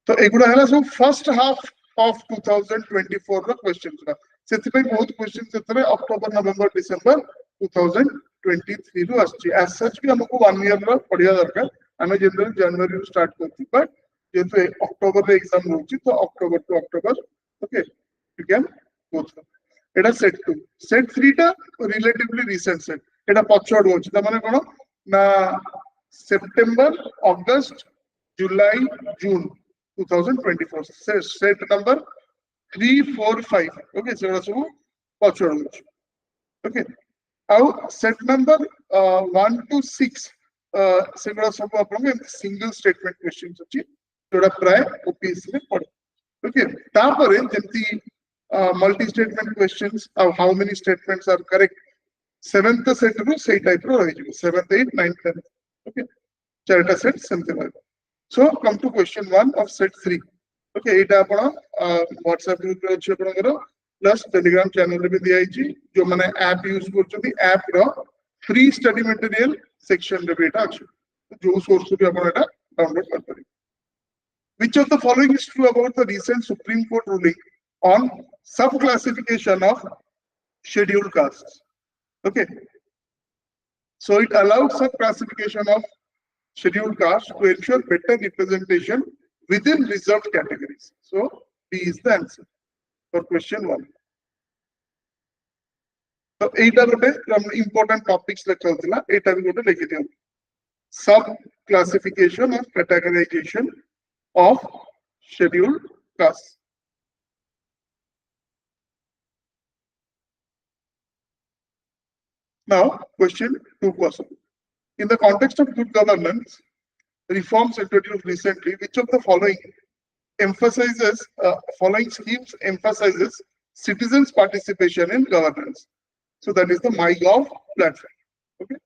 So एगुड़ा है ना, so first half of 2024 रा questions रा. ସେଥିପାଇଁ बहुत questions ସେଥିରେ October, November, December 2023 ରୁ ଆସିଛି. As such भी हमको 1 year रा पढ़िया दरकार. हमें जनरल जनवरी ରୁ start करती, but जेहेतु October रे exam होची तो October to October. Okay, you can go through. Etah set 2. Set 3 टा relatively recent set. एटा पछड़ होची. ता माने कोन ना September, August, July, June 2024. Set number 3, 4, 5. Okay, so that's all. Okay. Now set number 1 to 6. Single statement questions. Okay. Multi-statement questions. How many statements are correct? 7th set to say type 7th, 8th, 9th, 10th. Okay. Charter set something like that. So come to question 1 of set 3. Okay, it WhatsApp group plus Telegram channel जो मैंने app use करते app free study material section जो source भी download करते. Which of the following is true about the recent Supreme Court ruling on sub-classification of scheduled castes? Okay, so it allowed sub-classification of scheduled caste to ensure better representation within reserved categories. So B is the answer for question 1. So 8 important topics like sub-classification of categorization of scheduled castes. Now question 2 question. In the context of good governance, reforms introduced recently, which of the following schemes emphasizes citizens' participation in governance? So that is the MyGov platform. Okay.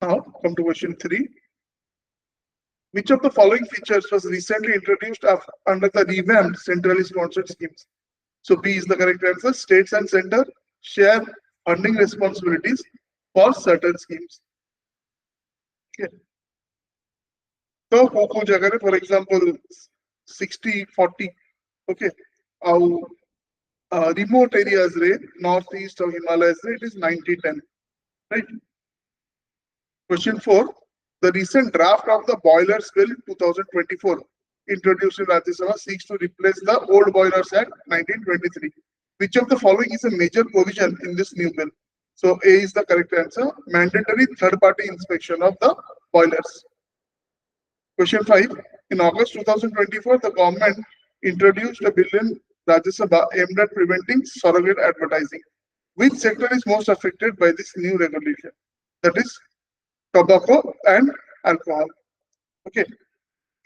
Now come to question 3. Which of the following features was recently introduced under the revamped centrally sponsored schemes? So B is the correct answer. States and center share funding responsibilities for certain schemes. Okay. So for example 60-40. Okay. Remote areas northeast of Himalayas it is 90-10. Right. Question 4. The recent draft of the Boilers Bill 2024 introduced in Rajya Sabha seeks to replace the old Boilers Act 1923. Which of the following is a major provision in this new bill? So A is the correct answer. Mandatory third-party inspection of the boilers. Question 5. In August 2024, the government introduced a bill in Rajya Sabha aimed at preventing surrogate advertising. Which sector is most affected by this new regulation? That is tobacco and alcohol. Okay.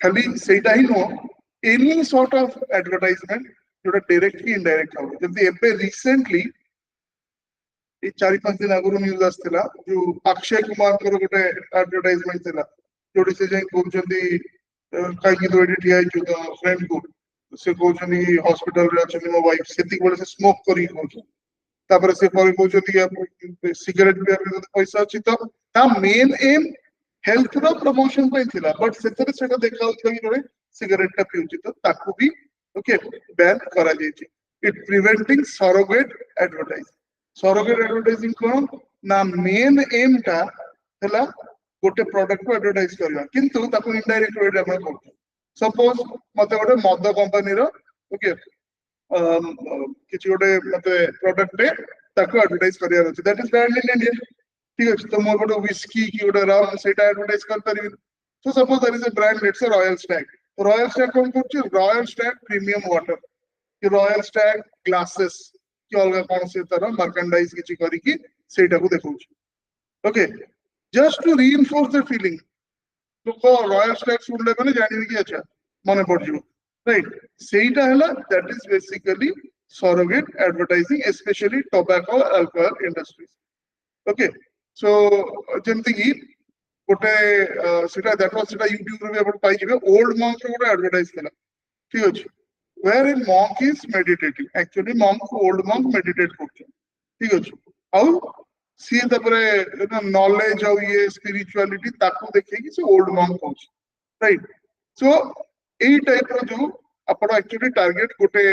खाली सेटा ही no any sort of advertisement जोटा directly indirect हो जब एबे recently ये 4-5 दिन आगुरु news आस्थिला जो अक्षय कुमार को गोटे एडवर्टाइजमेंट थिला जोडी से जाई कहउछंदी काई कि तो एडिट हिया जो फ्रेंड को से कहउछंदी हॉस्पिटल रे अछंदी मो वाइफ सेति बोले से स्मोक करी कहउछ तापर से पर कहउछंदी सिगरेट भी आपन पैसा अछि तो ता मेन एम हेल्थ रो प्रमोशन पे थिला बट सेतरे सेटा देखा होतला कि जोडे सिगरेट ता पिउछि तो ताकू भी ओके बैन करा जायछि it preventing surrogate advertising surrogate advertising कोन ना मेन एम ता हला गोटे प्रोडक्ट को एडवर्टाइज करबा किंतु ताकू इनडायरेक्ट वे हम करतो सपोज मते गोटे मद कंपनी रो ओके किछि गोटे मते प्रोडक्ट रे ताकू एडवर्टाइज करिया अछि that is ban in India ठीक अछि तो मोर गोटे व्हिस्की की गोटे राम सेटा एडवर्टाइज कर परिबे so suppose there is a brand let's say Royal Stag कोन करछि रॉयल स्टैग प्रीमियम वाटर कि रॉयल स्टैग ग्लासेस कि अलग कौन से तरह मर्केंडाइज किछि करी कि सेटा को देखौ okay just to reinforce the feeling तो को रॉयल स्टैग सुनले माने जानि कि अच्छा मने पड़ जिवो राइट सेटा हला that is basically surrogate advertising especially tobacco alcohol industries okay so जेमति कि गोटे सेटा देखो सेटा YouTube रे अपन पाई जिवे ओल्ड मंक रो गोटे एडवर्टाइज देला ठीक अछि where a monk is meditating actually monk old monk meditate करछ ठीक अछि आउ सी तपरे नॉलेज और ये स्पिरिचुअलिटी ताकू देखे कि से ओल्ड मंक होछ राइट सो एई टाइप रो जो अपन एक्चुअली टारगेट गोटे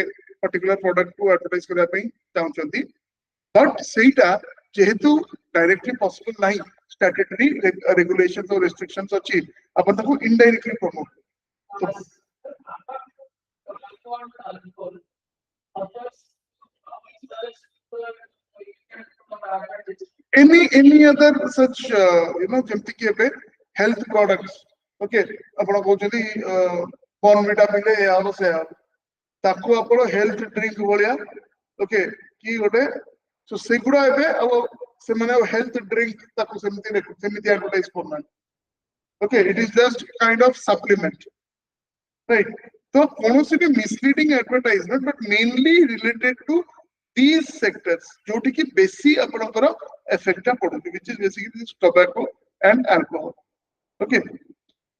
पर्टिकुलर प्रोडक्ट को एडवर्टाइज करा पई चाहउछंती बट सेटा जेहेतु डायरेक्टली पॉसिबल नहीं स्टैट्यूटरी रेगुलेशंस और रेस्ट्रिक्शंस अछि अपन ताकू indirectly promote any other such जेमति कि एबे हेल्थ प्रोडक्ट्स ओके आपण कहउछंती बॉर्नविटा पिले यारो से ताकू आपण हेल्थ ड्रिंक भलिया ओके की गोटे सो सेगुडा एबे अब से माने हेल्थ ड्रिंक ताकू सेमति एडवर्टाइज करना okay it is just kind of supplement right तो कोनोसी भी misleading advertisement but mainly related to these sectors जोटी की बेसी आपनकर इफेक्ट पड़ो which is basically tobacco and alcohol okay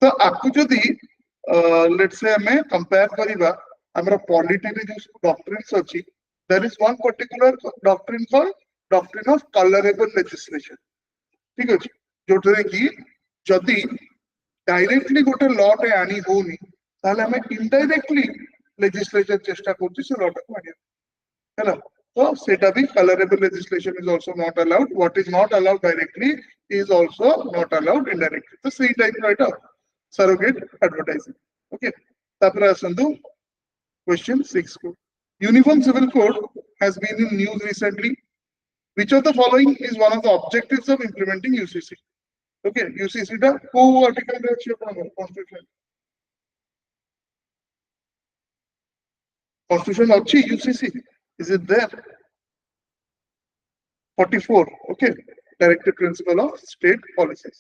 तो आपको जदी लेट्स से हमें कंपेयर करिबा हमरा पॉलिटी रे जो डॉक्ट्रिन्स अछि there is one particular doctrine called doctrine of tolerable legislation ठीक अछि जोटरे की जदी डायरेक्टली गोटे लॉ टे आनी होनी ताले हमें इनडायरेक्टली लेजिस्लेचर चेष्टा करछि से लॉ को आनिया हैला so seta bhi colorable legislation is also not allowed what is not allowed directly is also not allowed indirectly so see type right up surrogate advertising okay tapra asandu question 6 ko uniform civil code has been in news recently which of the following is one of the objectives of implementing UCC okay UCC da ko article re achi apna constitution achi UCC is it there 44 okay directive principle of state policies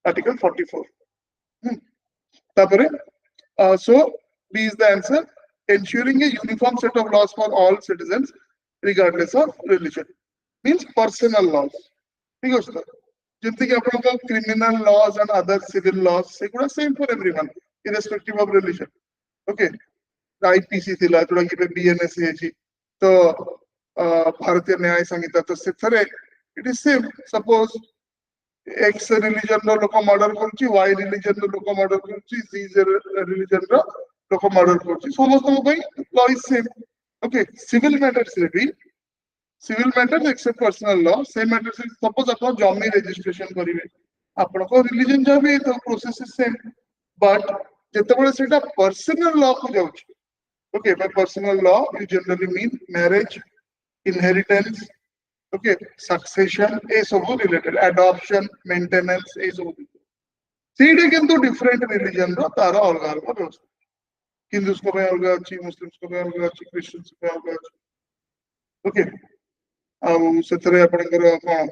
article 44 tapare so B is the answer ensuring a uniform set of laws for all citizens regardless of religion means personal laws ठीक है sir जितने कि अपन का criminal laws and other civil laws सेगुड़ा same for everyone irrespective of religion okay IPC थिला जोड़ा कि BNS है तो भारतीय न्याय संहिता तो सेथरे it is same suppose X religion रो लोक मर्डर करछि वाई रिलीजन रो लोक मर्डर करछि जी रिलीजन रो लोक मर्डर करछि समस्त को law is same okay civil matters रे भी civil matters except personal law same matters suppose अपन जमी रजिस्ट्रेशन करिवे अपन को रिलीजन जा भी तो प्रोसेस इज सेम बट जेतेबेले सेटा पर्सनल लॉ को जाउछि okay by personal law you generally mean marriage inheritance okay succession ए सब related adoption maintenance ए सब सीडे किंतु different religion रो तारा अलग अलग व्यवस्था हिंदूस को पे अलग अछि, मुस्लिम्स को पे अलग अछि, क्रिश्चियंस को पे अलग अछि। ओके आउ सेतरे आपनकर कोन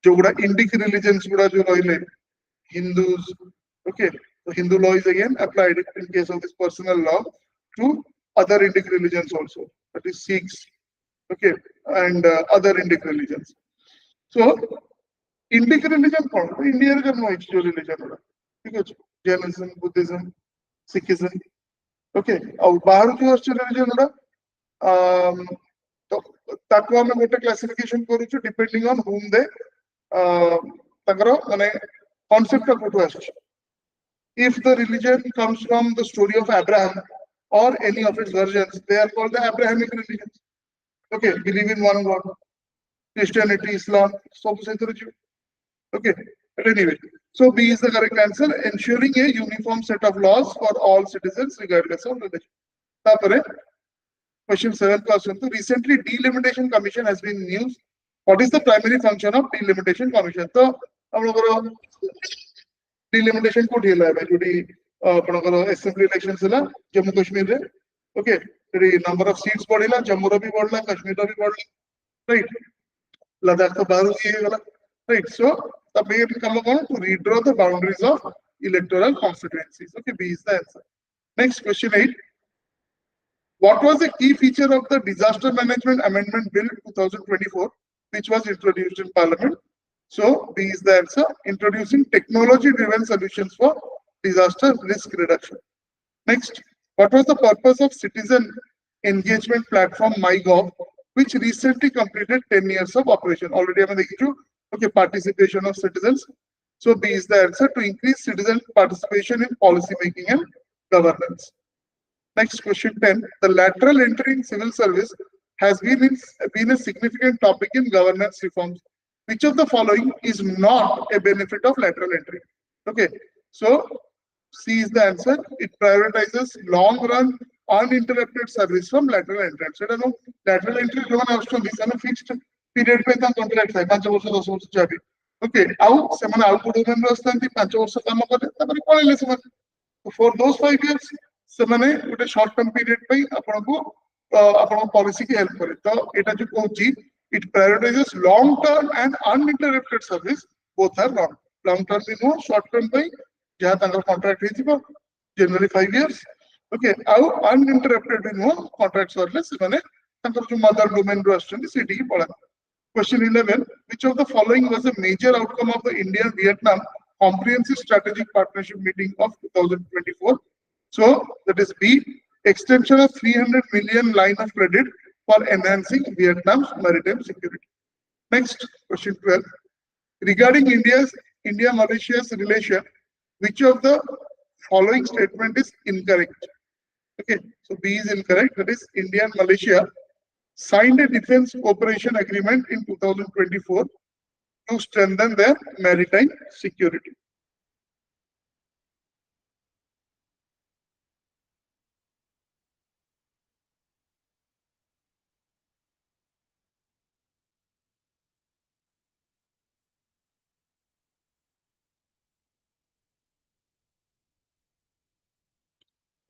जो गुडा इंडिक रिलीजन्स गुडा जो रहिले Hindus, okay, so Hindu law is again applied in case of this personal law to other Indic religions also, that is Sikhs, okay, and other Indic religions. So, Indic religion कौन? India का no जो religion होगा, ठीक है? Jainism, Buddhism, Sikhism, okay, और बाहर जो अच्छे religion होगा, तो ताकि हमें गोटे classification करूँ जो depending on whom they, तकरो माने concept of what was. If the religion comes from the story of Abraham or any of its versions, they are called the Abrahamic religions. Okay, believe in one God. Christianity, Islam, so okay. But anyway, so B is the correct answer, ensuring a uniform set of laws for all citizens regardless of religion. Tapare, question 7 question. Recently, Delimitation Commission has been used. What is the primary function of Delimitation Commission? So, delimitation को ढीला है जो D अपनकर assembly elections हला जम्मू कश्मीर रे okay रे number of seats बढ़िला Jammu रो भी बढ़ला कश्मीर रो भी बढ़ला राइट लद्दाख तो बाहर ही गला राइट सो द मेन काम कोन to redraw the boundaries of electoral constituencies okay B is the answer next question 8 what was the key feature of the disaster management amendment bill 2024 which was introduced in parliament. So B is the answer, introducing technology-driven solutions for disaster risk reduction. Next, what was the purpose of citizen engagement platform MyGov, which recently completed 10 years of operation? Already I have okay, participation of citizens. So B is the answer, to increase citizen participation in policy making and governance. Next question 10. The lateral entry in civil service has been a significant topic in governance reforms. Which of the following is not a benefit of lateral entry? Okay, so C is the answer. It prioritizes long-run uninterrupted service from lateral entry. So no lateral entry जो मैंने उसको दिया ना fixed period पे था contract है 5 वर्ष 10 वर्ष जाबी. Okay, आउ से मैंने आउ गुड उमेन रस्तान थी 5 वर्ष काम करे तब रिकॉल ले से मैंने for those 5 years से मैंने उटे short term period पे अपन को policy की help करे. तो इटा जो Kochi it prioritizes long-term and uninterrupted service. Both are wrong. Long-term means no, short-term by जहाँ तंग contract है जी generally 5 years. Okay, आउ uninterrupted means no contracts वाले से मैंने तंग जो mother domain रोस्टन city की पढ़ा. Question 11. Which of the following was a major outcome of the India-Vietnam Comprehensive Strategic Partnership Meeting of 2024? So that is B. Extension of 300 million line of credit for enhancing Vietnam's maritime security. Next, question 12. Regarding India-Malaysia's relation, which of the following statement is incorrect? Okay, so B is incorrect. That is, India and Malaysia signed a defense cooperation agreement in 2024 to strengthen their maritime security.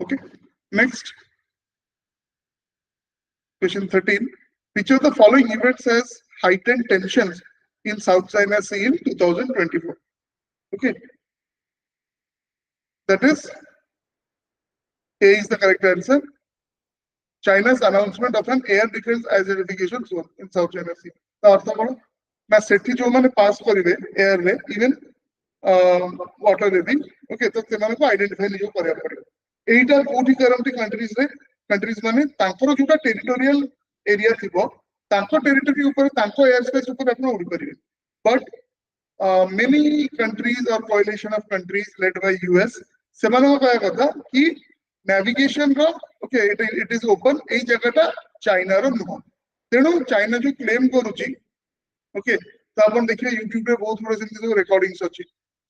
Okay, next, question 13. Which of the following events has heightened tensions in South China Sea in 2024? Okay, that is, A is the correct answer. China's announcement of an air defense identification zone in South China Sea. The अर्थ कौन? ना सेठी जो मैंने पास करिवे air रे even water रे भी okay तो सेमाने को आइडेंटिफाई निजो करिया पड़े. एटा कोठी करंटी कंट्रीज माने तांकर जोटा टेरिटोरियल एरिया थिबो तांको टेरिटरी ऊपर तांको एयर स्पेस ऊपर आपण उड़ी परिवे. But many countries or coalition of countries led by US सेमाने को कहया कथा कि navigation रो ओके it is open एई जगहटा चाइना रो नुह तेणु चाइना जो क्लेम करूची ओके तो आपण देखिए YouTube रे बहुत बड़े सेमती रिकॉर्डिंग्स अछि.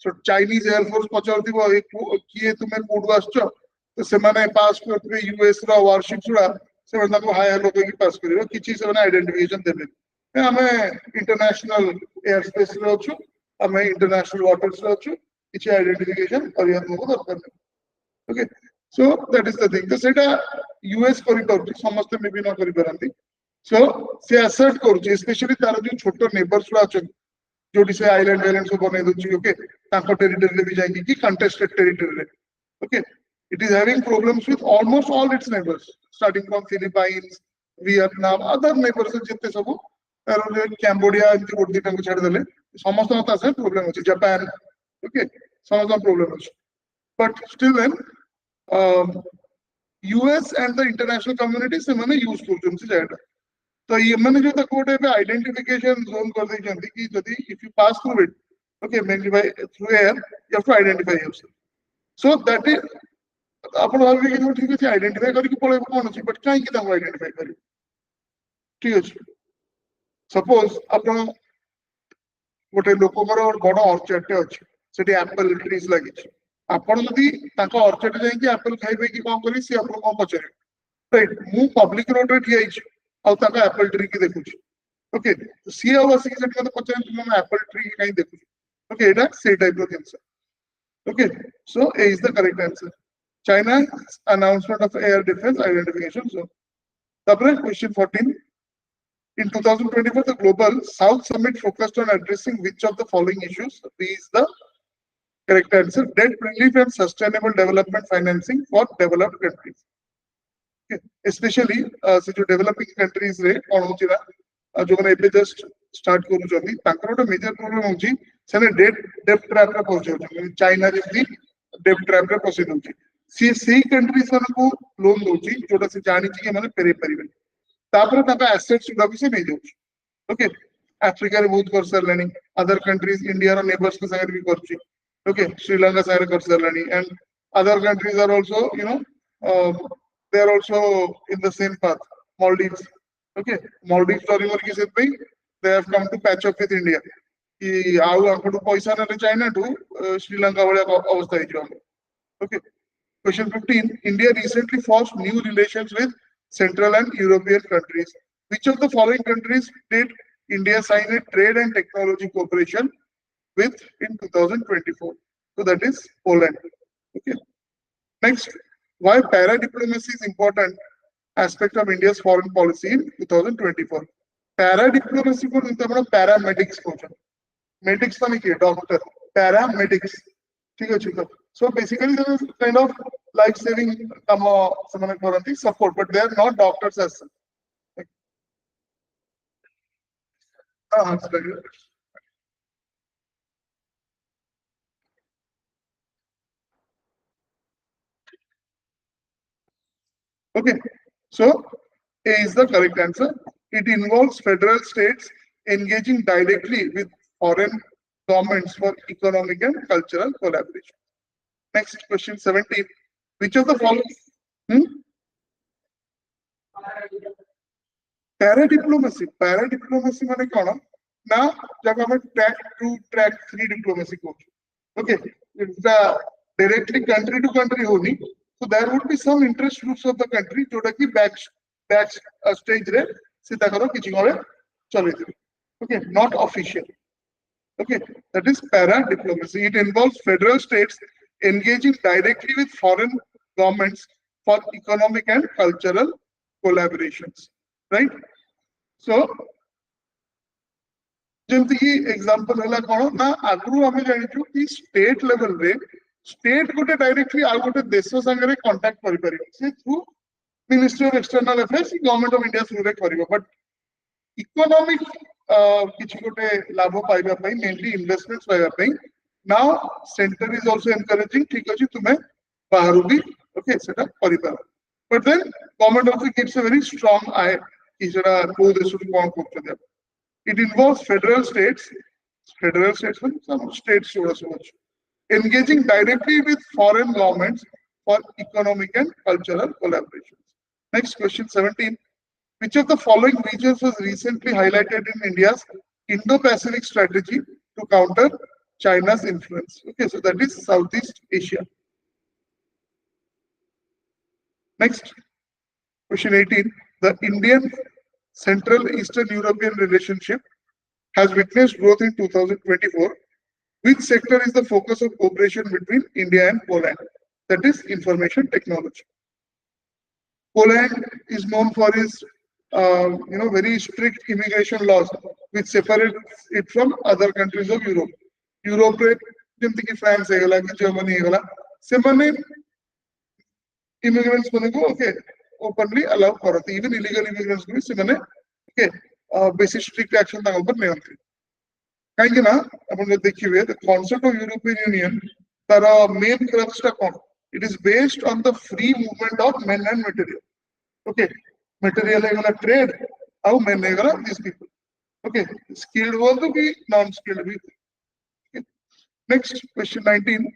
सो चाइनीज एयरफोर्स पचारथिबो किए तुमे कोड आछो तो सेमाने पास करथिबे यूएस रो वारशिप छुडा सेमाने को हाय हेलो की पास करिवो किछि सेमाने आइडेंटिफिकेशन देबे. हमें इंटरनेशनल एयर स्पेस रे अछु हमें इंटरनेशनल वाटर्स रे अछु किछि आइडेंटिफिकेशन करिया को दरकार. Okay, So that is the thing. So सेटा US करिपारुची समस्त मे भी न करिपारंती. So से assert करूची especially तार जो छोटो neighbors गुड़ा अछन जोटी से island सब बने दोची ओके ताको territory ले भी जाएंगे कि contested territory ले. Okay, it is having problems with almost all its neighbors starting from Philippines, Vietnam, other neighbors जितने सब Cambodia इनकी वोट दिखा कुछ छाड़ देले समस्त होता है problem होची Japan. Okay, समस्त problem होची. But still then US and the international community से मैंने use करते हैं ज़्यादा. तो ये मैंने जो तक कोटे पे identification zone कर दी जानती कि यदि if you pass through it, okay, mainly by through air, you have to identify yourself. So that is अपन भाभी कि जो ठीक है identify करी कि पढ़े कौन अच्छी, but क्या ही कितना वो identify करी, ठीक है. Suppose अपन गोटे लोको करो और बड़ा orchard टे अच्छी, सेठी apple trees लगी ची. आपण यदि ताका orchard जाए कि apple खाइबे कि कौन करी सी अपन कौन पचरे, right? मु public road रे ठिया इच, और ताका apple tree की देखुच, okay? सी आवाज़ की सेठी मतलब पचरे तुम apple tree कहीं देखुच, okay? इटा से type of answer, okay? So A is the correct answer. China's announcement of air defense identification zone. The question 14. In 2024, the Global South Summit focused on addressing which of the following issues? B is the correct answer. Debt relief and sustainable development financing for developed countries. Okay. Especially developing countries re जो मैंने एपे just start करू जल्दी ताकरोटा major problem होची सेने debt trap रे पहुंचे होची China जेती डेट ट्रैप रे पहुंचे होची सी कंट्रीज को लोन दोची जोटा से जानी छी माने पेरे परिबे तापर ताका एसेट्स गुडा भी से नहीं दोची. ओके, अफ्रीका रे बहुत कर सरलानी, अदर कंट्रीज इंडिया रो नेबर्स के साथ भी करची. ओके, श्रीलंका साथ कर सरलानी and other countries are also you know they are also in the same path. Maldives. Okay, Maldives story more किसे पे they have come to patch up with India. कि आउ आंकड़ो पैसा ना चाइना टू श्रीलंका वाले अवस्था है जो. Okay, question 15. India recently forged new relations with Central and European countries. Which of the following countries did India sign a trade and technology cooperation with in 2024? So that is Poland. Okay. Next, why para-diplomacy is important aspect of India's foreign policy in 2024. Para-diplomacy को निता बड़ा paramedics को चल. Medics तो नहीं किया doctor. Paramedics. ठीक है ठीक है. So basically there is kind of life-saving समझने को रहती support, but they are not doctors as such. हाँ Okay, so A is the correct answer. It involves federal states engaging directly with foreign governments for economic and cultural collaboration. Next question 17. Which of the following? Para-diplomacy. Para-diplomacy माने क्या ना? ना जब हमें track 2, track 3 diplomacy को. Okay, it's the directly country to country होनी. So there would be some interest groups of the country जोड़ा कि back stage रे सीता करो किसी को ले चले थे. Okay, not official. Okay, that is para-diplomacy. It involves federal states engaging directly with foreign governments for economic and cultural collaborations. Right? So, जैसे कि example है कौन ना आगरू हमें जानी चु कि state level रे state गोटे directly आउ गोटे देश संगे contact करी परियो से through Ministry of External Affairs, Government of India through रे करियो. But economic किसी गोटे लाभ पाइबा पई mainly investments पाइबा पई now center is also encouraging ठीक अछि तुम्हें बाहर भी okay सेटा करि पारो. But then government also keeps a very strong eye कि सेटा को देश को कौन करते. It involves federal states and some states so much engaging directly with foreign governments for economic and cultural collaborations. Next question 17. Which of the following regions was recently highlighted in India's Indo-Pacific strategy to counter China's influence? Okay, so that is Southeast Asia. Next, question 18. The Indian Central Eastern European relationship has witnessed growth in 2024. Which sector is the focus of cooperation between India and Poland? that is information technology. Poland is known for its very strict immigration laws which separates it from other countries of Europe. Europe ଯେମିତି କି France ହେଇଗଲା କି Germany ହେଇଗଲା ସେମାନେ immigrants ମାନଙ୍କୁ okay openly allow କରନ୍ତି, even illegal immigrants ବି ସେମାନେ okay ବେଶୀ strict action ତାଙ୍କ ଉପରେ ନିଅନ୍ତି। କାହିଁକି ନା ଆପଣ ଯଦି ଦେଖିବେ the concept of European Union ତାର main crux ଟା କଣ? It is based on the free movement of men and material. Okay, material ହେଇଗଲା trade ଆଉ men ହେଇଗଲା these people. Okay, skilled हुअନ୍ତୁ कि non skilled भी। Okay. Next question 19.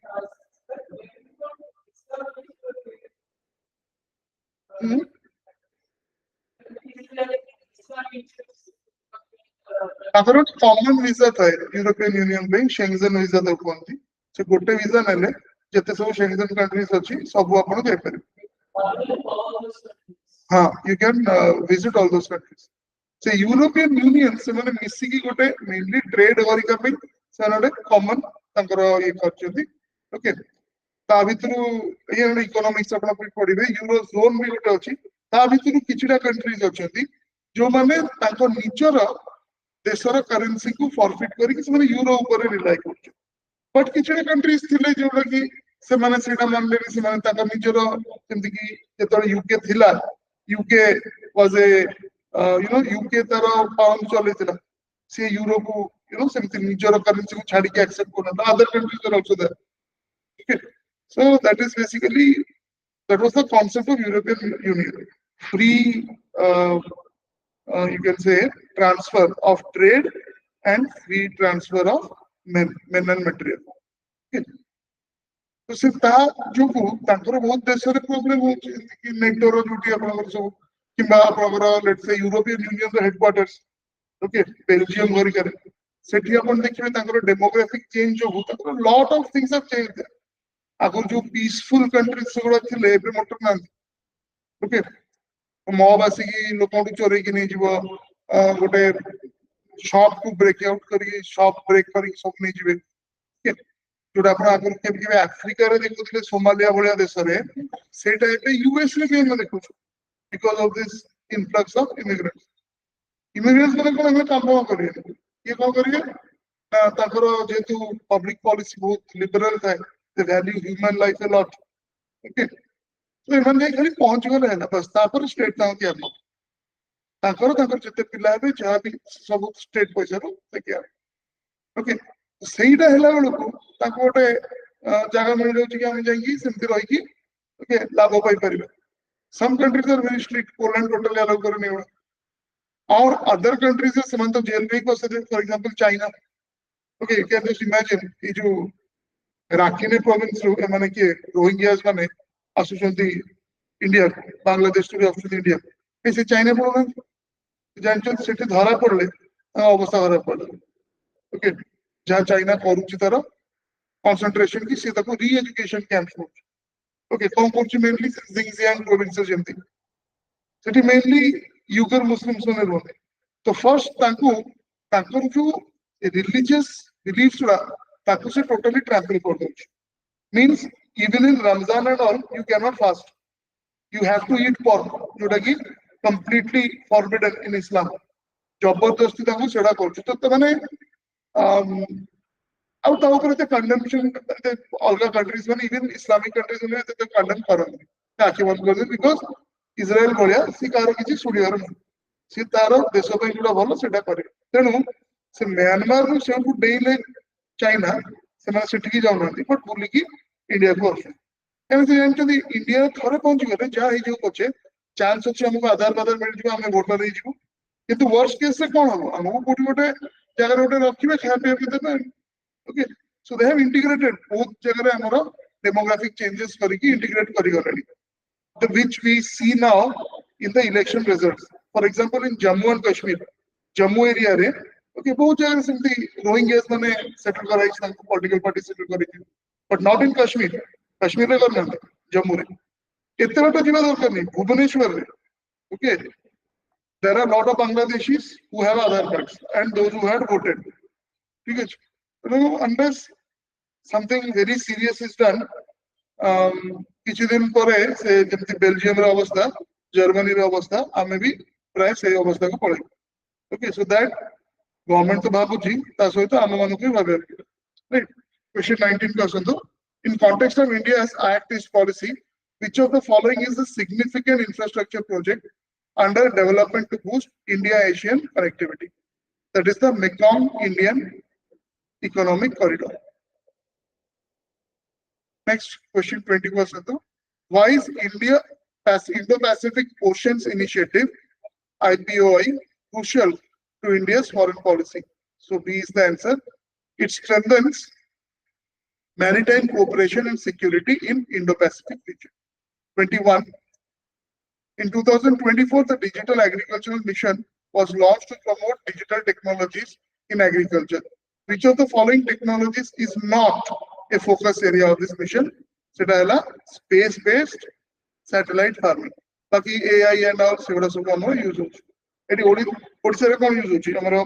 ତାଙ୍କର common visa ଥାଏ ୟୁରୋପିଆନ ୟୁନିୟନ ପାଇଁ ଶେଙ୍ଗେନ ଭିସା ତାକୁ କୁହନ୍ତି। ସେ ଗୋଟେ ଭିସା ନେଲେ ଯେତେ ସବୁ ଶେଙ୍ଗେନ କଣ୍ଟ୍ରିଜ ଅଛି ସବୁ ଆପଣ ଯାଇପାରିବେ। ହଁ you can visit all ଦୋଜ countries. ସେ ୟୁରୋପିଆନ ୟୁନିୟନ ସେମାନେ ମିଶିକି ଗୋଟେ ମେନଲି ଟ୍ରେଡ କରିବା ପାଇଁ ସେମାନେ ଗୋଟେ କମନ ତାଙ୍କର ଇଏ କରିଛନ୍ତି। ଓକେ, ତା ଭିତରୁ ଇକୋନୋମିକ୍ସ ଆପଣ ପଢିବେ ୟୁରୋ ଜୋନ୍ ବି ଗୋଟେ ଅଛି। ତା ଭିତରୁ କିଛିଟା କଣ୍ଟ୍ରିଜ ଅଛନ୍ତି ଯୋଉମାନେ ତାଙ୍କ ନିଜର ଦେଶର କରେନ୍ସି କୁ ଫରଫିଟ୍ କରିକି ସେମାନେ ୟୁରୋ ଉପରେ ରିଲାଇ କରୁଛନ୍ତି। ବଟ୍ କିଛିଟା କଣ୍ଟ୍ରିଜ ଥିଲେ ଯୋଉଟା କି ସେମାନେ ସେଇଟା ମାନିଲେନି, ସେମାନେ ତାଙ୍କ ନିଜର ଯେମିତି କି ଯେତେବେଳେ ୟୁକେ ଥିଲା ୟୁକେ ୱାଜ ଏ ୟୁକେ ତାର ପାଉଣ୍ଡ ଚଲେଇଥିଲା, ସେ ୟୁରୋକୁ ସେମିତି ନିଜର କରେନ୍ସିକୁ ଛାଡିକି ଆକ୍ସେପ୍ଟ କରୁନଥିଲା। Other countries are also there. Okay, so that is basically that was the concept of European Union. Free you can say transfer of trade and free transfer of men and material. Okay. तो से ता जो को तांकर बहुत देश रे problem हो कि नेटो रो जोटी आपनकर सब किबा आपनकर लेट्स से यूरोपियन यूनियन रो हेडक्वार्टर्स ओके बेल्जियम गरी करे सेठी अपन देखिबे तांकर डेमोग्राफिक चेंज हो तांकर lot of things have changed. आगु जो पीसफुल कंट्रीज सगुड़ा थिले एबे मोटर ना ओके मॉब आसिकी लोकंटू चोरी कि नहीं जीवो गोटे शॉप को ब्रेक आउट करी शॉप ब्रेक करी सब नहीं जीवे। जोटा आपण आगु केबे अफ्रीका रे देखुथिले सोमालिया भलिया देश रे सेटा एबे यूएस रे भी हम देखुछु because of this influx of immigrants. Immigrants माने कोन हम काम करिए ये कोन करिए ना ताकर जेतु पब्लिक पॉलिसी बहुत लिबरल थाए दे value human life a lot. Okay, तो एमन जाई खाली पहुंच गले है ना बस तापर स्टेट ता के आलो ताकर जते पिला बे जहा भी सब स्टेट पैसा रो देखिया। ओके, ସେଇଟା ହେଲା ବେଳକୁ ତାକୁ ଗୋଟେ ଜାଗା ମିଳିଯାଉଛି କି ଆମେ ଯାଇକି ସେମିତି ରହିକି ଓକେ ଲାଭ ପାଇପାରିବା। Some countries are very strict, Poland totally allow करने और अदर कंट्रीज ସେମାନେ ତ जेल में बस for example China. Okay, you can just imagine ये जो राखिने प्रोविंस रो माने कि रोहिंग्यास माने आसुचंती इंडिया बांग्लादेश रो आसुचंती इंडिया ऐसे चाइना पड़ो जानचो सेठी धरा पड़ले अवस्था खराब पड़ले। ओके, जहाँ चाइना करूची तार कंसंट्रेशन की से ताको री एजुकेशन कैंप्स हो। ओके, कौन करूची मेनली जिंगजियांग प्रोविंसेस जेंती सेठी मेनली यूगर मुस्लिम्स ने रहते। तो फर्स्ट ताको ताकर जो रिलीजियस बिलीफ्स रा ताको से टोटली ट्रैम्पल कर दोछ। Means even in Ramzan and all you can not fast, you have to eat pork जोटा की कंप्लीटली फॉरबिडन इन इस्लाम। जबरदस्ती ताको सेडा करछ तो माने ଆଉ ତା ଉପରେ ଏତେ କଣ୍ଡେମନେସନ ଅଲଗା କଣ୍ଟ୍ରିଜ ମାନେ ଇଭେନ ଇସଲାମିକ କଣ୍ଟ୍ରିଜ ମାନେ ଏତେ କଣ୍ଡେମ କରନ୍ତି ଆଖି ବନ୍ଦ କରିଦିଅନ୍ତି ବିକଜ ଇସ୍ରାଏଲ ଭଳିଆ ସେ କାହାର କିଛି ଶୁଣିବାର ନାହିଁ। ସେ ତାର ଦେଶ ପାଇଁ ଯୋଉଟା ଭଲ ସେଇଟା କରେ। ତେଣୁ ସେ म्यांमारରୁ ସେଠୁ ଡେଇଁଲେ ଚାଇନା ସେମାନେ ସେଠିକି ଯାଉନାହାନ୍ତି ବଟ୍ ବୁଲିକି ଇଣ୍ଡିଆକୁ ଆସୁଛନ୍ତି। ଏମିତି ଜାଣିଛନ୍ତି ଇଣ୍ଡିଆ ଥରେ ପହଞ୍ଚିଗଲେ ଯାହା ହେଇଯିବ ପଛେ ଚାନ୍ସ ଅଛି ଆମକୁ ଆଧାର ପାଧାର ମିଳିଯିବ ଆମେ ଭୋଟର ହେଇଯିବୁ। କିନ୍ତୁ वर्स्ट केस ରେ କଣ ହବ ଆମକୁ କୋଉଠି ଗୋଟେ ଜାଗାରେ ଗୋଟେ ରଖିବେ ଖାଇବା ପିଇବା ଦେବେ। Okay, so they have integrated both जगह हमारा demographic changes करके integrate करी already, the which we see now in the election results. For example, in Jammu and Kashmir, Jammu area रे okay बहुत जगह सेमती रोहिंग्यास माने settle कराई छ तांको political party settle करी but not in Kashmir. Kashmir रे करना जम्मू रे एते बाटा जीवा दरकार नहीं भुवनेश्वर रे। Okay, there are a lot of Bangladeshis who have Aadhaar cards and those who had voted. ठीक है, unless something very serious is done, किछि दिन परे से जमति बेल्जियम रो अवस्था जर्मनी रो अवस्था आमे भी प्राय से अवस्था को पळे ओके सो दैट गवर्नमेंट तो भाबुची ता सहित आम मानक भी भाबे राइट क्वेश्चन 19 का आसंतो in context of India's act east policy which of the following is a significant infrastructure project under development to boost India Asian connectivity that is the Mekong Indian economic corridor. Next question 20%. Why is Indo-Pacific Oceans Initiative IPOI crucial to India's foreign policy? So B is the answer. It strengthens maritime cooperation and security in Indo-Pacific region. 21. In 2024, the Digital Agricultural Mission was launched to promote digital technologies in agriculture. Which of the following technologies is not a focus area of this mission? Space-based satellite farming. बाकी AI and all सेगुड़ा सब हमरो use होछि eighty Odisha रे कोन use होछि हमरो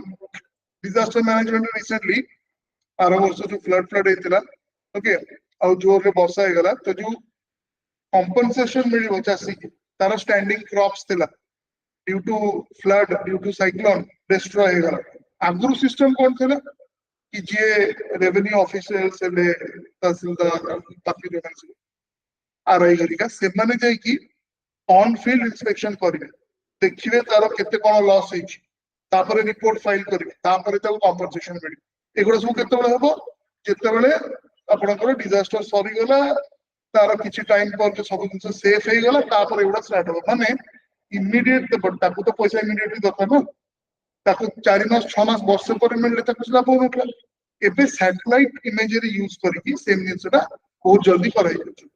disaster management recently आरो वर्ष जो फ्लड हेतिला ओके आ जोर रे वर्षा हे गला तो जो कंपनसेशन मिलिबो चासी तार स्टैंडिंग क्रॉप्स थिला due to flood due to cyclone destroy हे गला आगुरु सिस्टम कोन थिला कि जे रेवेन्यू ऑफिसर्स एले तहसीलदार ताकि रेवेन्यू आरआई गरिका से माने जाय कि ऑन फील्ड इंस्पेक्शन करिवे देखिवे तार केते कोन लॉस हिच तापर रिपोर्ट फाइल करिवे तापर ताको कंपनसेशन मिलि एगुडा सब केते बेले हबो जेते बेले आपनकर डिजास्टर सरी गला तार किछि टाइम पर सब दिन सेफ हे गला तापर एगुडा स्टार्ट हो माने इमीडिएट ताको तो पैसा इमीडिएटली दरकार ना ताको 4 मास 6 मास वर्ष पर मिलले ताको लाभ होनथला एबे सैटेलाइट इमेजरी यूज करके सेम जिनसटा बहुत जल्दी कराई जाय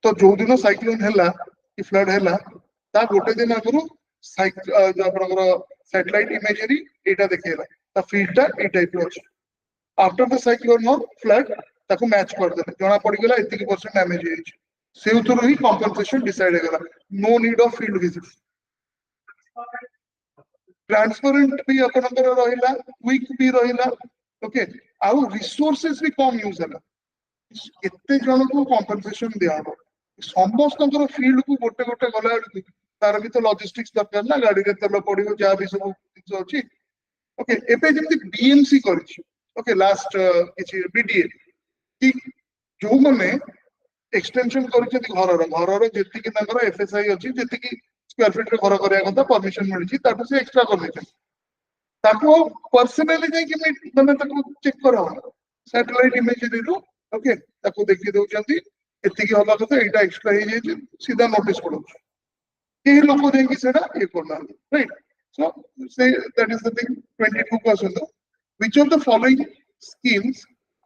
तो जो दिन साइक्लोन हैला कि फ्लड हैला ता गोटे दिन आगुरु जो आपनकर सैटेलाइट इमेजरी एटा देखेला ता फील्डटा ए टाइप रो आफ्टर द साइक्लोन और फ्लड ताको मैच कर देले जना पड़ी गेला 80% डैमेज हे से उतरो ही कंपनसेशन डिसाइड हे गेला no need of field visit transparent भी आपनकर रहिला क्विक भी रहिला ओके आउ रिसोर्सेस भी कम यूज हैला केते जन को कंपनसेशन दिया हो समस्त फील्ड को गोटे गोटे गला तार भी तो लॉजिस्टिक्स दरकार ना गाड़ी रे तेल पड़ियो जा भी सब किछ अछि ओके एपे जेमति बीएमसी करछि ओके लास्ट किछि बीडीए कि जो माने एक्सटेंशन करछि घर रो जेति कि ताकर एफएसआई अछि जेति कि स्क्वायर फीट रे घर करिया कथा परमिशन मिलछि ताको से एक्स्ट्रा कर देछि ताको पर्सनली जाय कि माने ताको चेक करो सैटेलाइट इमेजरी रो ओके ताको देखि दउचंती एति कि हला कथा एटा एक्स्ट्रा हे जे सीधा नोटिस पड़ो के लोक देंगे सेटा ए करना right so say that is the thing 22% which of the following schemes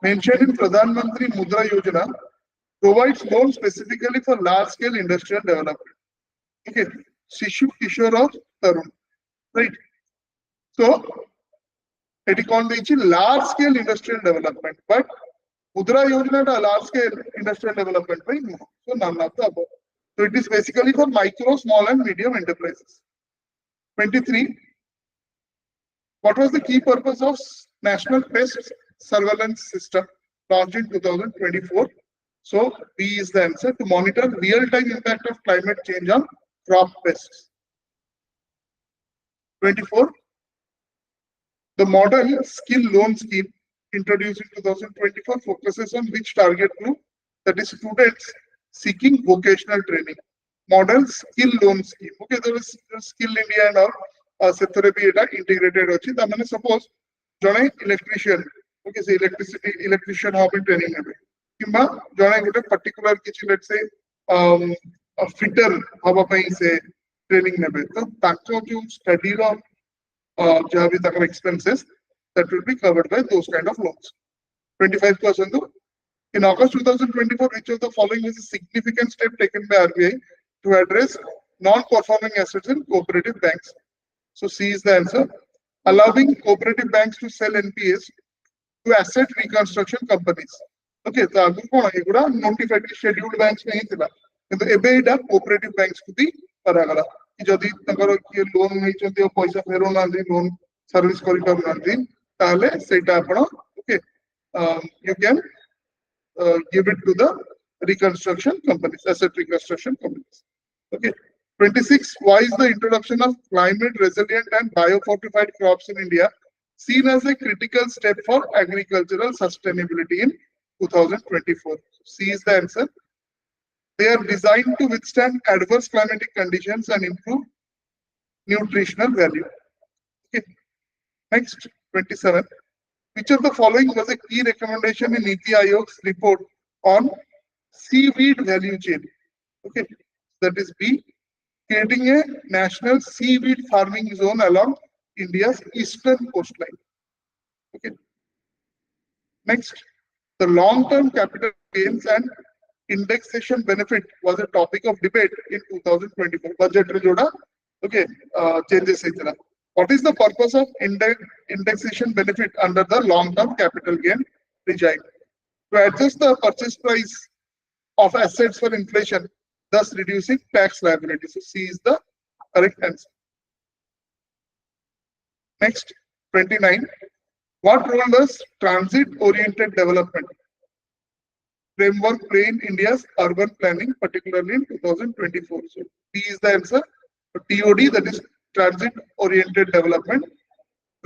mentioned in Pradhan Mantri Mudra Yojana provides loans specifically for large scale industrial development okay Shishu Kishore or Tarun right so it is called large scale industrial development but Mudra Yojana is a large scale industrial development right so none of the above so it is basically for micro small and medium enterprises 23 what was the key purpose of national pest surveillance system launched in 2024 so B is the answer to monitor real time impact of climate change on crop pests 24 the model skill loan scheme introduced in 2024 focuses on which target group that is students seeking vocational training model skill loan scheme okay there is skill India and all sector be eta integrated achi ta mane suppose jone electrician okay se electrician have training nebe kimba jone gote particular kichi let's say a fitter haba pai se training nebe to takko jo study ro jaha bhi takar expenses that will be covered by those kind of loans 25% in August 2024 which of the following is a significant step taken by RBI to address non-performing assets in cooperative banks so C is the answer allowing cooperative banks to sell NPAs to asset reconstruction companies okay तो आगु कोन एगुडा notified scheduled banks नहीं थिला किंतु एबे एटा cooperative banks को भी करा गला कि जदी तकर के लोन नै चंती पैसा फेरो ना दी लोन सर्विस करि कर ना दी ताले सेटा आपण okay you can give it to the reconstruction companies, asset reconstruction companies. Okay. 26. Why is the introduction of climate resilient and biofortified crops in India seen as a critical step for agricultural sustainability in 2024? C is the answer. They are designed to withstand adverse climatic conditions and improve nutritional value. Okay. Next, 27. Which of the following was a key recommendation in Niti Aayog's report on seaweed value chain? Okay, that is B. Creating a national seaweed farming zone along India's eastern coastline. Okay. Next, the long-term capital gains and indexation benefit was a topic of debate in 2024 budget. Okay, changes. What is the purpose of indexation benefit under the long-term capital gain regime? To adjust the purchase price of assets for inflation, thus reducing tax liability. So C is the correct answer. Next, 29. What role does transit-oriented development framework play in India's urban planning, particularly in 2024? So D is the answer. TOD, that is transit-oriented development,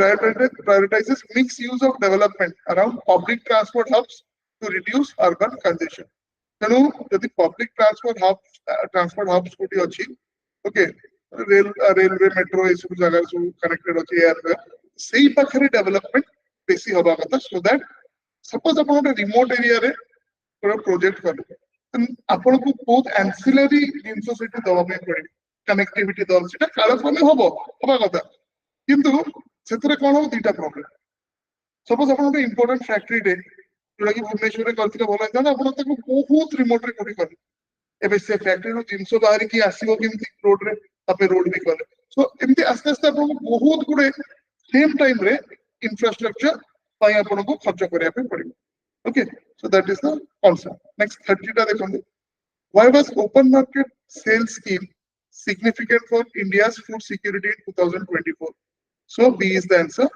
prioritizes mixed use of development around public transport hubs to reduce urban congestion. ତେଣୁ ଯଦି public transport hubs କୋଠି ଅଛି, okay, railway metro ଏସବୁ ଜାଗାରେ ସବୁ connected ଅଛି airway, ସେଇ ପାଖରେ development ବେଶୀ ହବା କଥା, so that suppose ଆପଣ ଗୋଟେ remote area ରେ ଗୋଟେ project କରିବେ, ଆପଣଙ୍କୁ ବହୁତ ancillary ଜିନିଷ ସେଠି ଦବା ପାଇଁ ପଡିବ, connectivity ଦବ, ସେଟା କାଳକ୍ରମେ ହବା କଥା, କିନ୍ତୁ ସେଥିରେ କଣ ହବ ଦିଟା ପ୍ରୋବ୍ଲେମ। ସପୋଜ ଆପଣ ଗୋଟେ ଇମ୍ପୋର୍ଟାଣ୍ଟ ଫ୍ୟାକ୍ଟ୍ରିରେ ଯୋଉଟା କି ଭୁବନେଶ୍ୱରରେ କରିଥିଲେ ଭଲ ହେଇଥାନ୍ତା, ଆପଣ ତାକୁ ବହୁତ ରିମୋଟରେ କୋଠି କଲେ, ଏବେ ସେ ଫ୍ୟାକ୍ଟ୍ରିରୁ ଜିନିଷ ବାହାରିକି ଆସିବ କେମିତି ରୋଡରେ, ତାପରେ ରୋଡ ବି କଲେ, ସୋ ଏମିତି ଆସ୍ତେ ଆସ୍ତେ ଆପଣଙ୍କୁ ବହୁତ ଗୁଡେ ସେମ୍ ଟାଇମରେ ଇନଫ୍ରାଷ୍ଟ୍ରକ୍ଚର ପାଇଁ ଆପଣଙ୍କୁ ଖର୍ଚ୍ଚ କରିବା ପାଇଁ ପଡିବ। Okay, so that is the concept. Next 30 ଟା ଦେଖନ୍ତୁ। Why was open market sales scheme significant for India's food security in 2024? So B is the answer.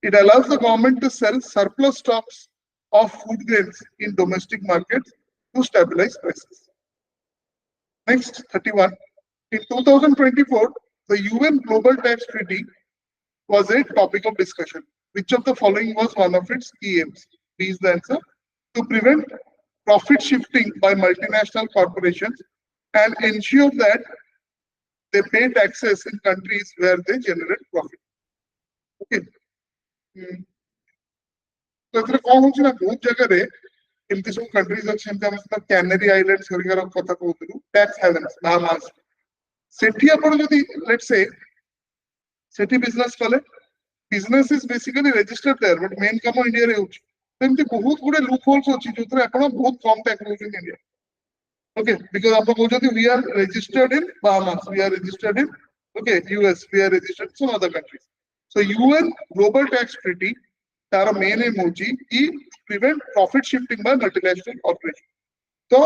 It allows the government to sell surplus stocks of food grains in domestic markets to stabilize prices. Next, 31. In 2024, the UN Global Tax Treaty was a topic of discussion. Which of the following was one of its key aims? B is the answer. To prevent profit shifting by multinational corporations and ensure that they pay taxes in countries where they generate profit. Okay. तो एथरे कोन होछि ना बहुत जगह रे एमती सब countries अछि, एमती हम कैनरी आइलैंड्स हरिकार कथा कहउतलु, टैक्स हेवन्स, बाहामास, सेठी आपण जदी लेट्स से सेठी बिजनेस कले, business is basically registered there, but main काम इंडिया रे होछि, एमती बहुत गुडे लूप होल्स अछि जोथरे आपण बहुत कम टैक्स होछि इन इंडिया। Okay, because आप कहउछथि we are registered in Bahamas, we are registered in US, we are registered in some other countries. So UN Global Tax Treaty तार मेन एम होची कि prevent profit shifting by multinational corporation. तो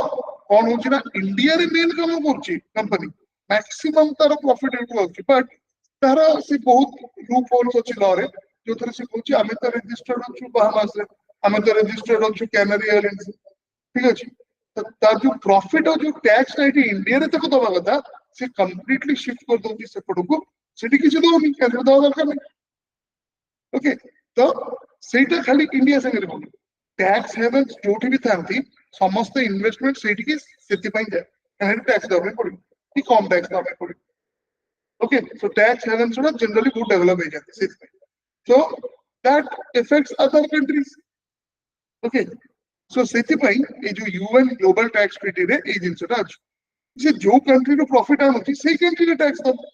कौन होची ना India रे main काम करची कंपनी, मैक्सिमम तार प्रॉफिट एटू होची, बट तार से बहुत लूप होल्स अछि लॉ रे, जो थरे से कहउची आमे तो रजिस्टर्ड होछु बाहामास रे, आमे तो रजिस्टर्ड होछु कैनरी आइलैंड्स, ठीक अछि, तो तार जो प्रॉफिट और जो टैक्स आईटी इंडिया रे तक दबा कथा से कंप्लीटली शिफ्ट कर दोची सेपटको, सेठी किछि दोनी कैनरी दबा दरकार नै। ओके, तो सेटा खाली इंडिया संगे बोल, टैक्स हेवन्स जोठी भी थांती समस्त इन्वेस्टमेंट सेठी की सेति पई जाय, काहे टैक्स दबे पड़ी कि कम टैक्स दबे पड़ी। ओके, सो टैक्स हेवन्स ना जनरली बहुत डेवलप हो जाते सेति पई, so that effects other countries. Okay, so सेति पई ए जो यूएन ग्लोबल टैक्स ट्रीटी रे ए जिंसटा अछि, जे जो कंट्री रो प्रॉफिट आउची सेही कंट्री रे टैक्स दब,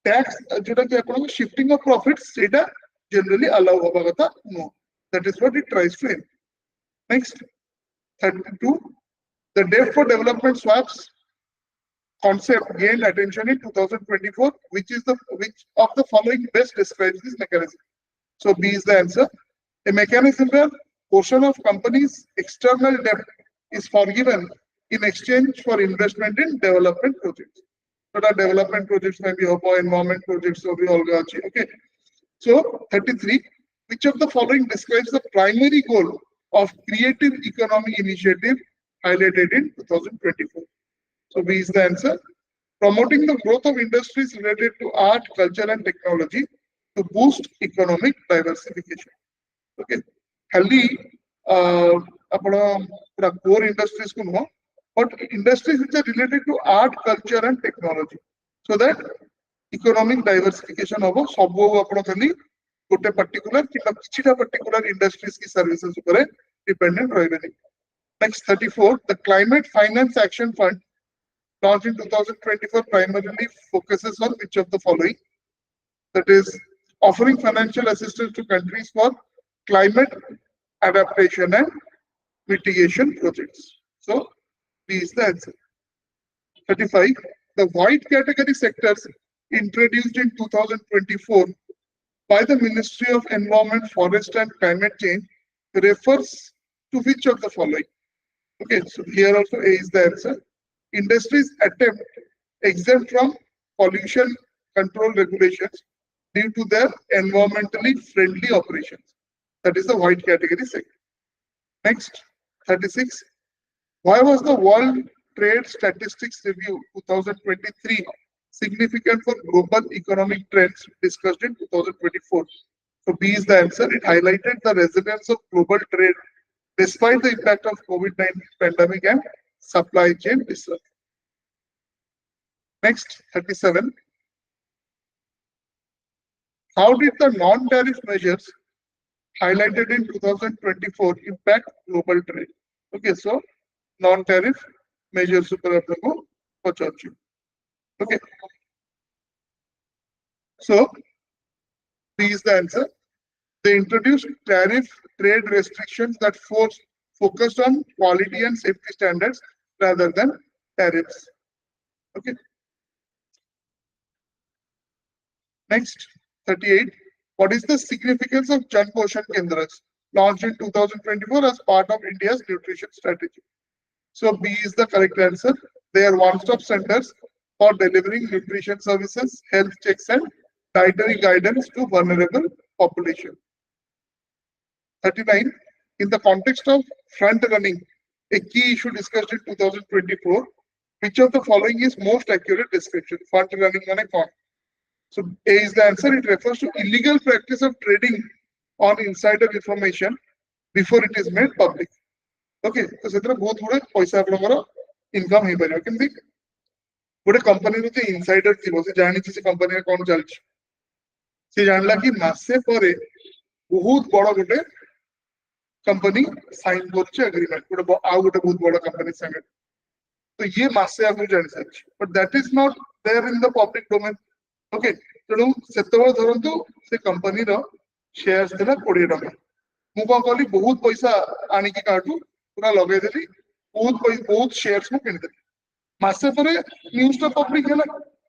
टैक्स जोटा कि आपण शिफ्टिंग ऑफ प्रॉफिट्स सेटा generally allow hoba katha no, that is what it tries to aim. Next, 32. The debt for development swaps concept gained attention in 2024. Which of the following best describes this mechanism? So B is the answer. A mechanism where portion of companies' external debt is forgiven in exchange for investment in development projects. So that development projects may be environment projects or okay. So 33. Which of the following describes the primary goal of creative economy initiative highlighted in 2024. So B is the answer. Promoting the growth of industries related to art, culture, and technology to boost economic diversification. Okay. खाली अपना पूरा core industries को नुआ, but industries which are related to art, culture, and technology, so that economic diversification of सब अपना खाली गोटे particular किंवा किछिटा particular industries की services ऊपर dependent रहेंगे. Next 34, the Climate Finance Action Fund launched in 2024 primarily focuses on which of the following? That is, offering financial assistance to countries for climate adaptation and mitigation projects. So, B is the answer. 35. The white category sectors introduced in 2024 by the Ministry of Environment, Forest and Climate Change refers to which of the following? Okay, so here also A is the answer. Industries attempt exempt from pollution control regulations due to their environmentally friendly operations. That is the white category sector. Next, 36. Why was the World Trade Statistics Review 2023 significant for global economic trends discussed in 2024? So B is the answer. It highlighted the resilience of global trade despite the impact of COVID-19 pandemic and supply chain disruption. Next, 37. How did the non-tariff measures highlighted in 2024 impact global trade? Okay, so non-tariff measures super apne okay. So B is the answer. They introduced tariff trade restrictions that focused on quality and safety standards rather than tariffs. Okay. Next, 38. What is the significance of Jan Poshan Kendras launched in 2024 as part of India's nutrition strategy? So B is the correct answer. They are one-stop centers for delivering nutrition services, health checks, and dietary guidance to vulnerable population. 39. In the context of front running, a key issue discussed in 2024, which of the following is most accurate description? Front running mane kon? So A is the answer. It refers to illegal practice of trading on insider information before it is made public. Okay, so सेतरे बहुत गुडे पैसा आपनकर income हे परियो केमति गुडे company रो जे insider थिबो से जानि छि से कंपनी रे कोन चलछि से जानला कि मासे परे बहुत बड़ गुडे कंपनी साइन करछि एग्रीमेंट गुडे आउ गुडे बहुत बड़ कंपनी संगे तो ये मासे आगु जानि सछि but that is not there in the public domain. Okay तेणु सेतबेले धरंतु से कंपनी रो शेयर्स थिला 20 टका मु कोन कहली बहुत पैसा आनी कि काटू पूरा लगे देली बहुत शेयर्स को किन देली मासे परे न्यूज़ तो पब्लिक है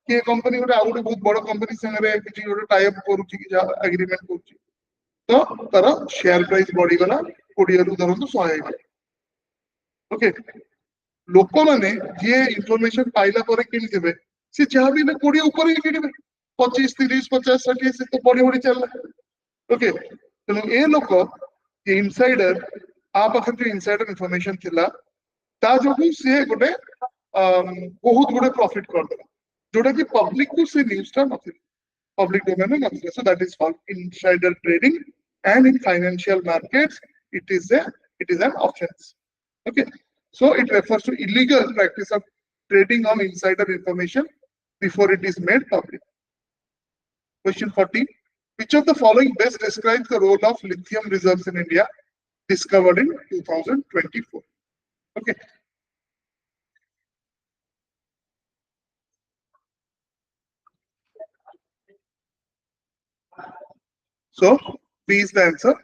कि कंपनी गोटे आउ गोटे बहुत बड़ कंपनी संगे किछि गोटे टाई अप करूछि कि एग्रीमेंट करूछि तो तार शेयर प्राइस बढ़ी गला 20 रु धरंतु 100 हे. ओके लोक माने जे इंफॉर्मेशन पाइला परे किन देबे से जहा भी 20 ऊपर ही किनबे 25 30 50 60 से तो बढ़ी बढ़ी चल. ओके तेणु ए लोक इनसाइडर आ पाखर जो इनसाइडर इंफॉर्मेशन थिला ता जोगु से गोटे बहुत गुडे प्रॉफिट कर देला जोटा कि पब्लिक को से न्यूज़ ता नथि पब्लिक डोमेन में नथि. So that is called insider trading and in financial markets it is an offense. Okay, so it refers to illegal practice of trading on insider information before it is made public. Question 40. Which of the following best describes the role of lithium reserves in India discovered in 2024? Okay. So B is the answer.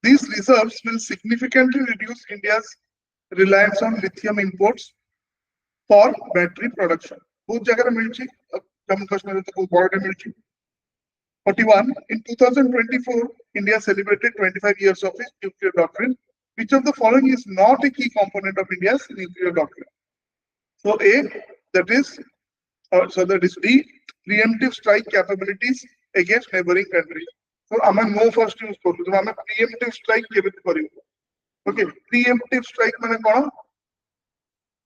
These reserves will significantly reduce India's reliance on lithium imports for battery production. बहुत जगह मिलची जम्मू कश्मीर में तो बहुत बड़ा मिलची. 41. In 2024, India celebrated 25 years of its nuclear doctrine. Which of the following is not a key component of India's nuclear doctrine? So A, that is B, preemptive strike capabilities against neighboring countries. So I'm no first use for I'm a preemptive strike capability. Okay, preemptive strike माने कौन?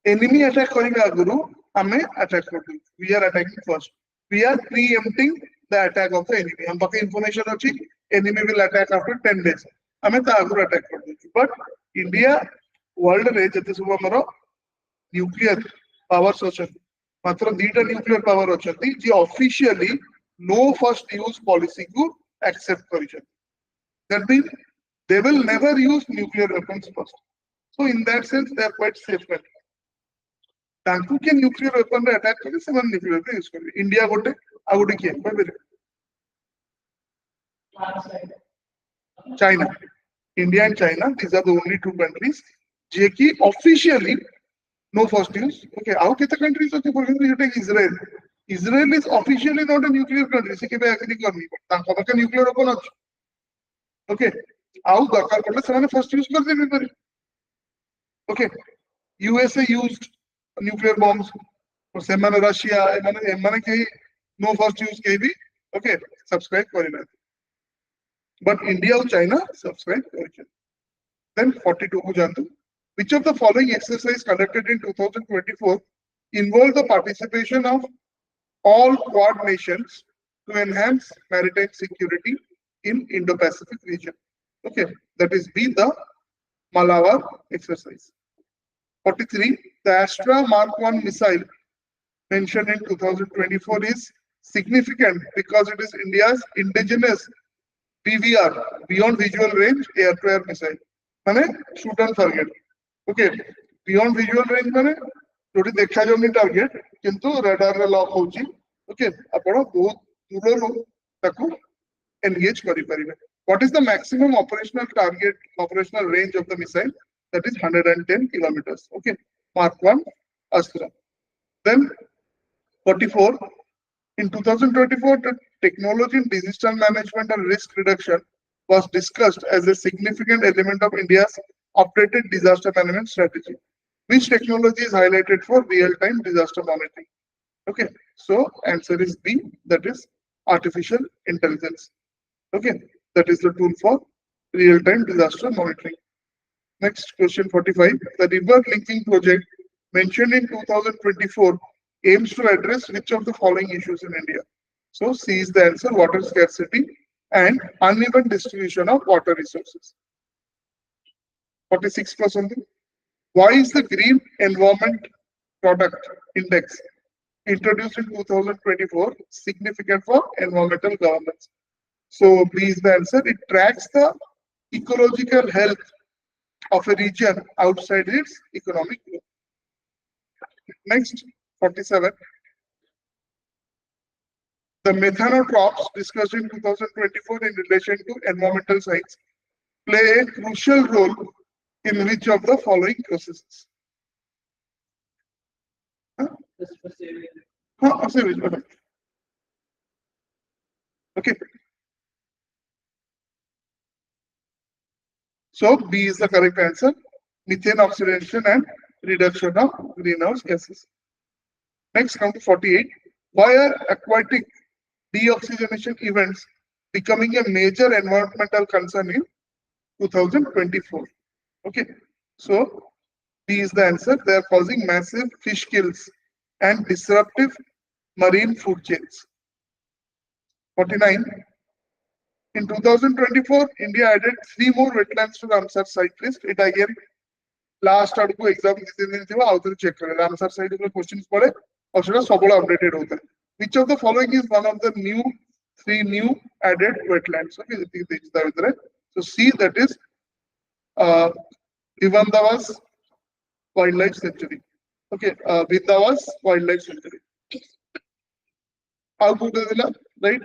enemy attack kariba aguru ame attack kardu. We are attacking first. We are preempting the attack of the enemy. Am pake information achi enemy will attack after 10 days. Ame ta aguru attack kardu. But India world re jate suba amaro nuclear powers ଅଛନ୍ତି ମାତ୍ର ଦିଟା nuclear power ଅଛନ୍ତି ଯେ officially no first use policy କୁ accept କରିଛନ୍ତି. That means they will never use nuclear weapons first. So in that sense they are quite safe. ତାଙ୍କୁ କିଏ nuclear weapon ରେ ଆଟାକ୍ କଲେ ସେମାନେ ନ୍ୟୁକ୍ଲିୟର ୟୁଜ କରିବେ. ଇଣ୍ଡିଆ ଗୋଟେ ଆଉ ଗୋଟେ କିଏ କହିପାରିବେ? China. India and China, these are the only two countries जे कि officially no first use. Okay, how many countries are there? For example, you take Israel. Israel is officially not a nuclear country. See, केबे agree करनी but तांको पाके nuclear weapon अछि. Okay, how दरकार पड़ले ସେମାନେ first use कर देबे पारे. Okay, USA used nuclear bombs. और ସେମାନେ Russia, एमाने के no first use के भी okay subscribe Kareena. But India और China subscribe करिछन. Then 42 को जानतो. Which of the following exercise conducted in 2024 involved the participation of all Quad nations to enhance maritime security in Indo-Pacific region? Okay, that is B, the Malabar exercise. 43, the Astra Mark 1 missile mentioned in 2024 is significant because it is India's indigenous BVR, beyond visual range air-to-air missile. माने shoot and target. Okay, beyond visual range माने जोटी देखा जाउनी target किंतु radar रे lock होची. Okay, आपण बहुत दूररो ताकू engage करि परिबे. What is the maximum operational range of the missile? That is 110 kilometers. Okay, Mark 1 Astra. Then 44, in 2024 the technology in disaster management and risk reduction was discussed as a significant element of India's updated disaster management strategy. Which technology is highlighted for real-time disaster monitoring? Okay, so answer is B, that is artificial intelligence. Okay, that is the tool for real-time disaster monitoring. Next, question 45. The river linking project mentioned in 2024 aims to address which of the following issues in India? So C is the answer, water scarcity and uneven distribution of water resources. 46%. Why is the Green Environment Product Index introduced in 2024 significant for environmental governance? So B is the answer. It tracks the ecological health of a region outside its economic growth. Next, 47. The methanotropes discussed in 2024 in relation to environmental science play a crucial role in which of the following processes? Okay. So B is the correct answer. Methane oxidation and reduction of greenhouse gases. Next, come to 48. Why are aquatic deoxygenation events becoming a major environmental concern in 2024? Okay, so B is the answer. They are causing massive fish kills and disruptive marine food chains. 49. In 2024, India added 3 more wetlands to Ramsar site list. It again last article exam check Ramsar site questions पड़े और सेटा सबला updated होता है. Which of the following is one of the 3 new added wetlands? Okay, so C, that is Vindavas Wildlife Sanctuary. Okay, Vindavas Wildlife Sanctuary. How good is it? Right?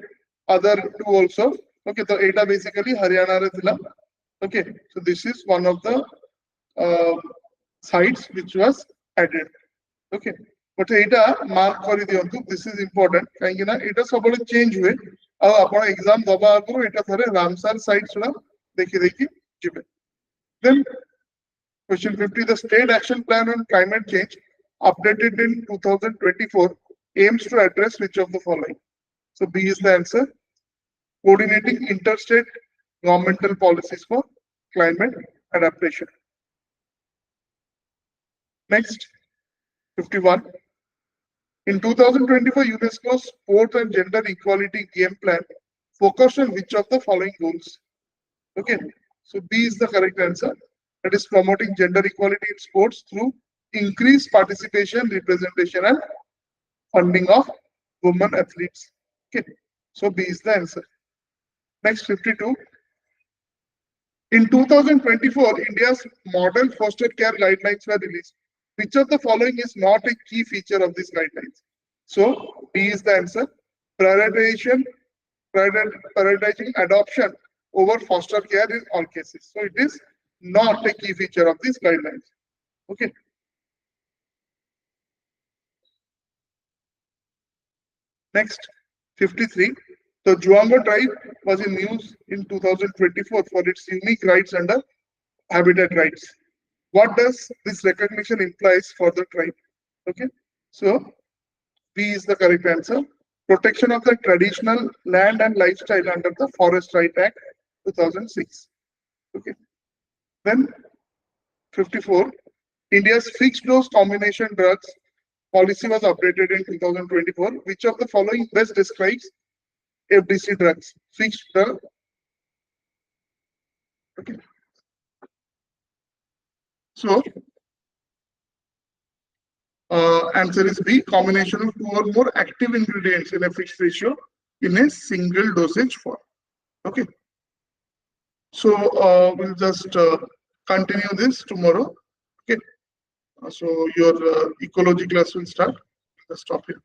Other 2 also. Okay, so eta basically Haryana Zilla. Okay, so this is one of the sites which was added. Okay, but eta mark kari diyantu. This is important. Kahinki na eta sabole change हुए. अब अपना exam दबा आगु eta thare Ramsar site सुना देखी जिबे. Then question 50. The state action plan on climate change updated in 2024 aims to address which of the following? So B is the answer. Coordinating interstate governmental policies for climate adaptation. Next, 51. In 2024, UNESCO's Sport and Gender Equality Game Plan focused on which of the following goals? Okay, so B is the correct answer. That is promoting gender equality in sports through increased participation, representation, and funding of women athletes. Okay, so B is the answer. Next, 52. In 2024, India's model foster care guidelines were released. Which of the following is not a key feature of these guidelines? So D is the answer. Prioritization, prioritizing adoption over foster care in all cases. So it is not a key feature of these guidelines. Okay. Next, 53. The Juanga tribe was in news in 2024 for its unique rights under habitat rights. What does this recognition implies for the tribe? Okay, so B is the correct answer. Protection of the traditional land and lifestyle under the Forest Right Act 2006. Okay, then 54. India's fixed dose combination drugs policy was updated in 2024. Which of the following best describes FDC drugs? Fixed drug. Okay. So answer is B, combination of two or more active ingredients in a fixed ratio in a single dosage form. Okay. So we'll just continue this tomorrow. Okay. So your ecology class will start. Let's stop here.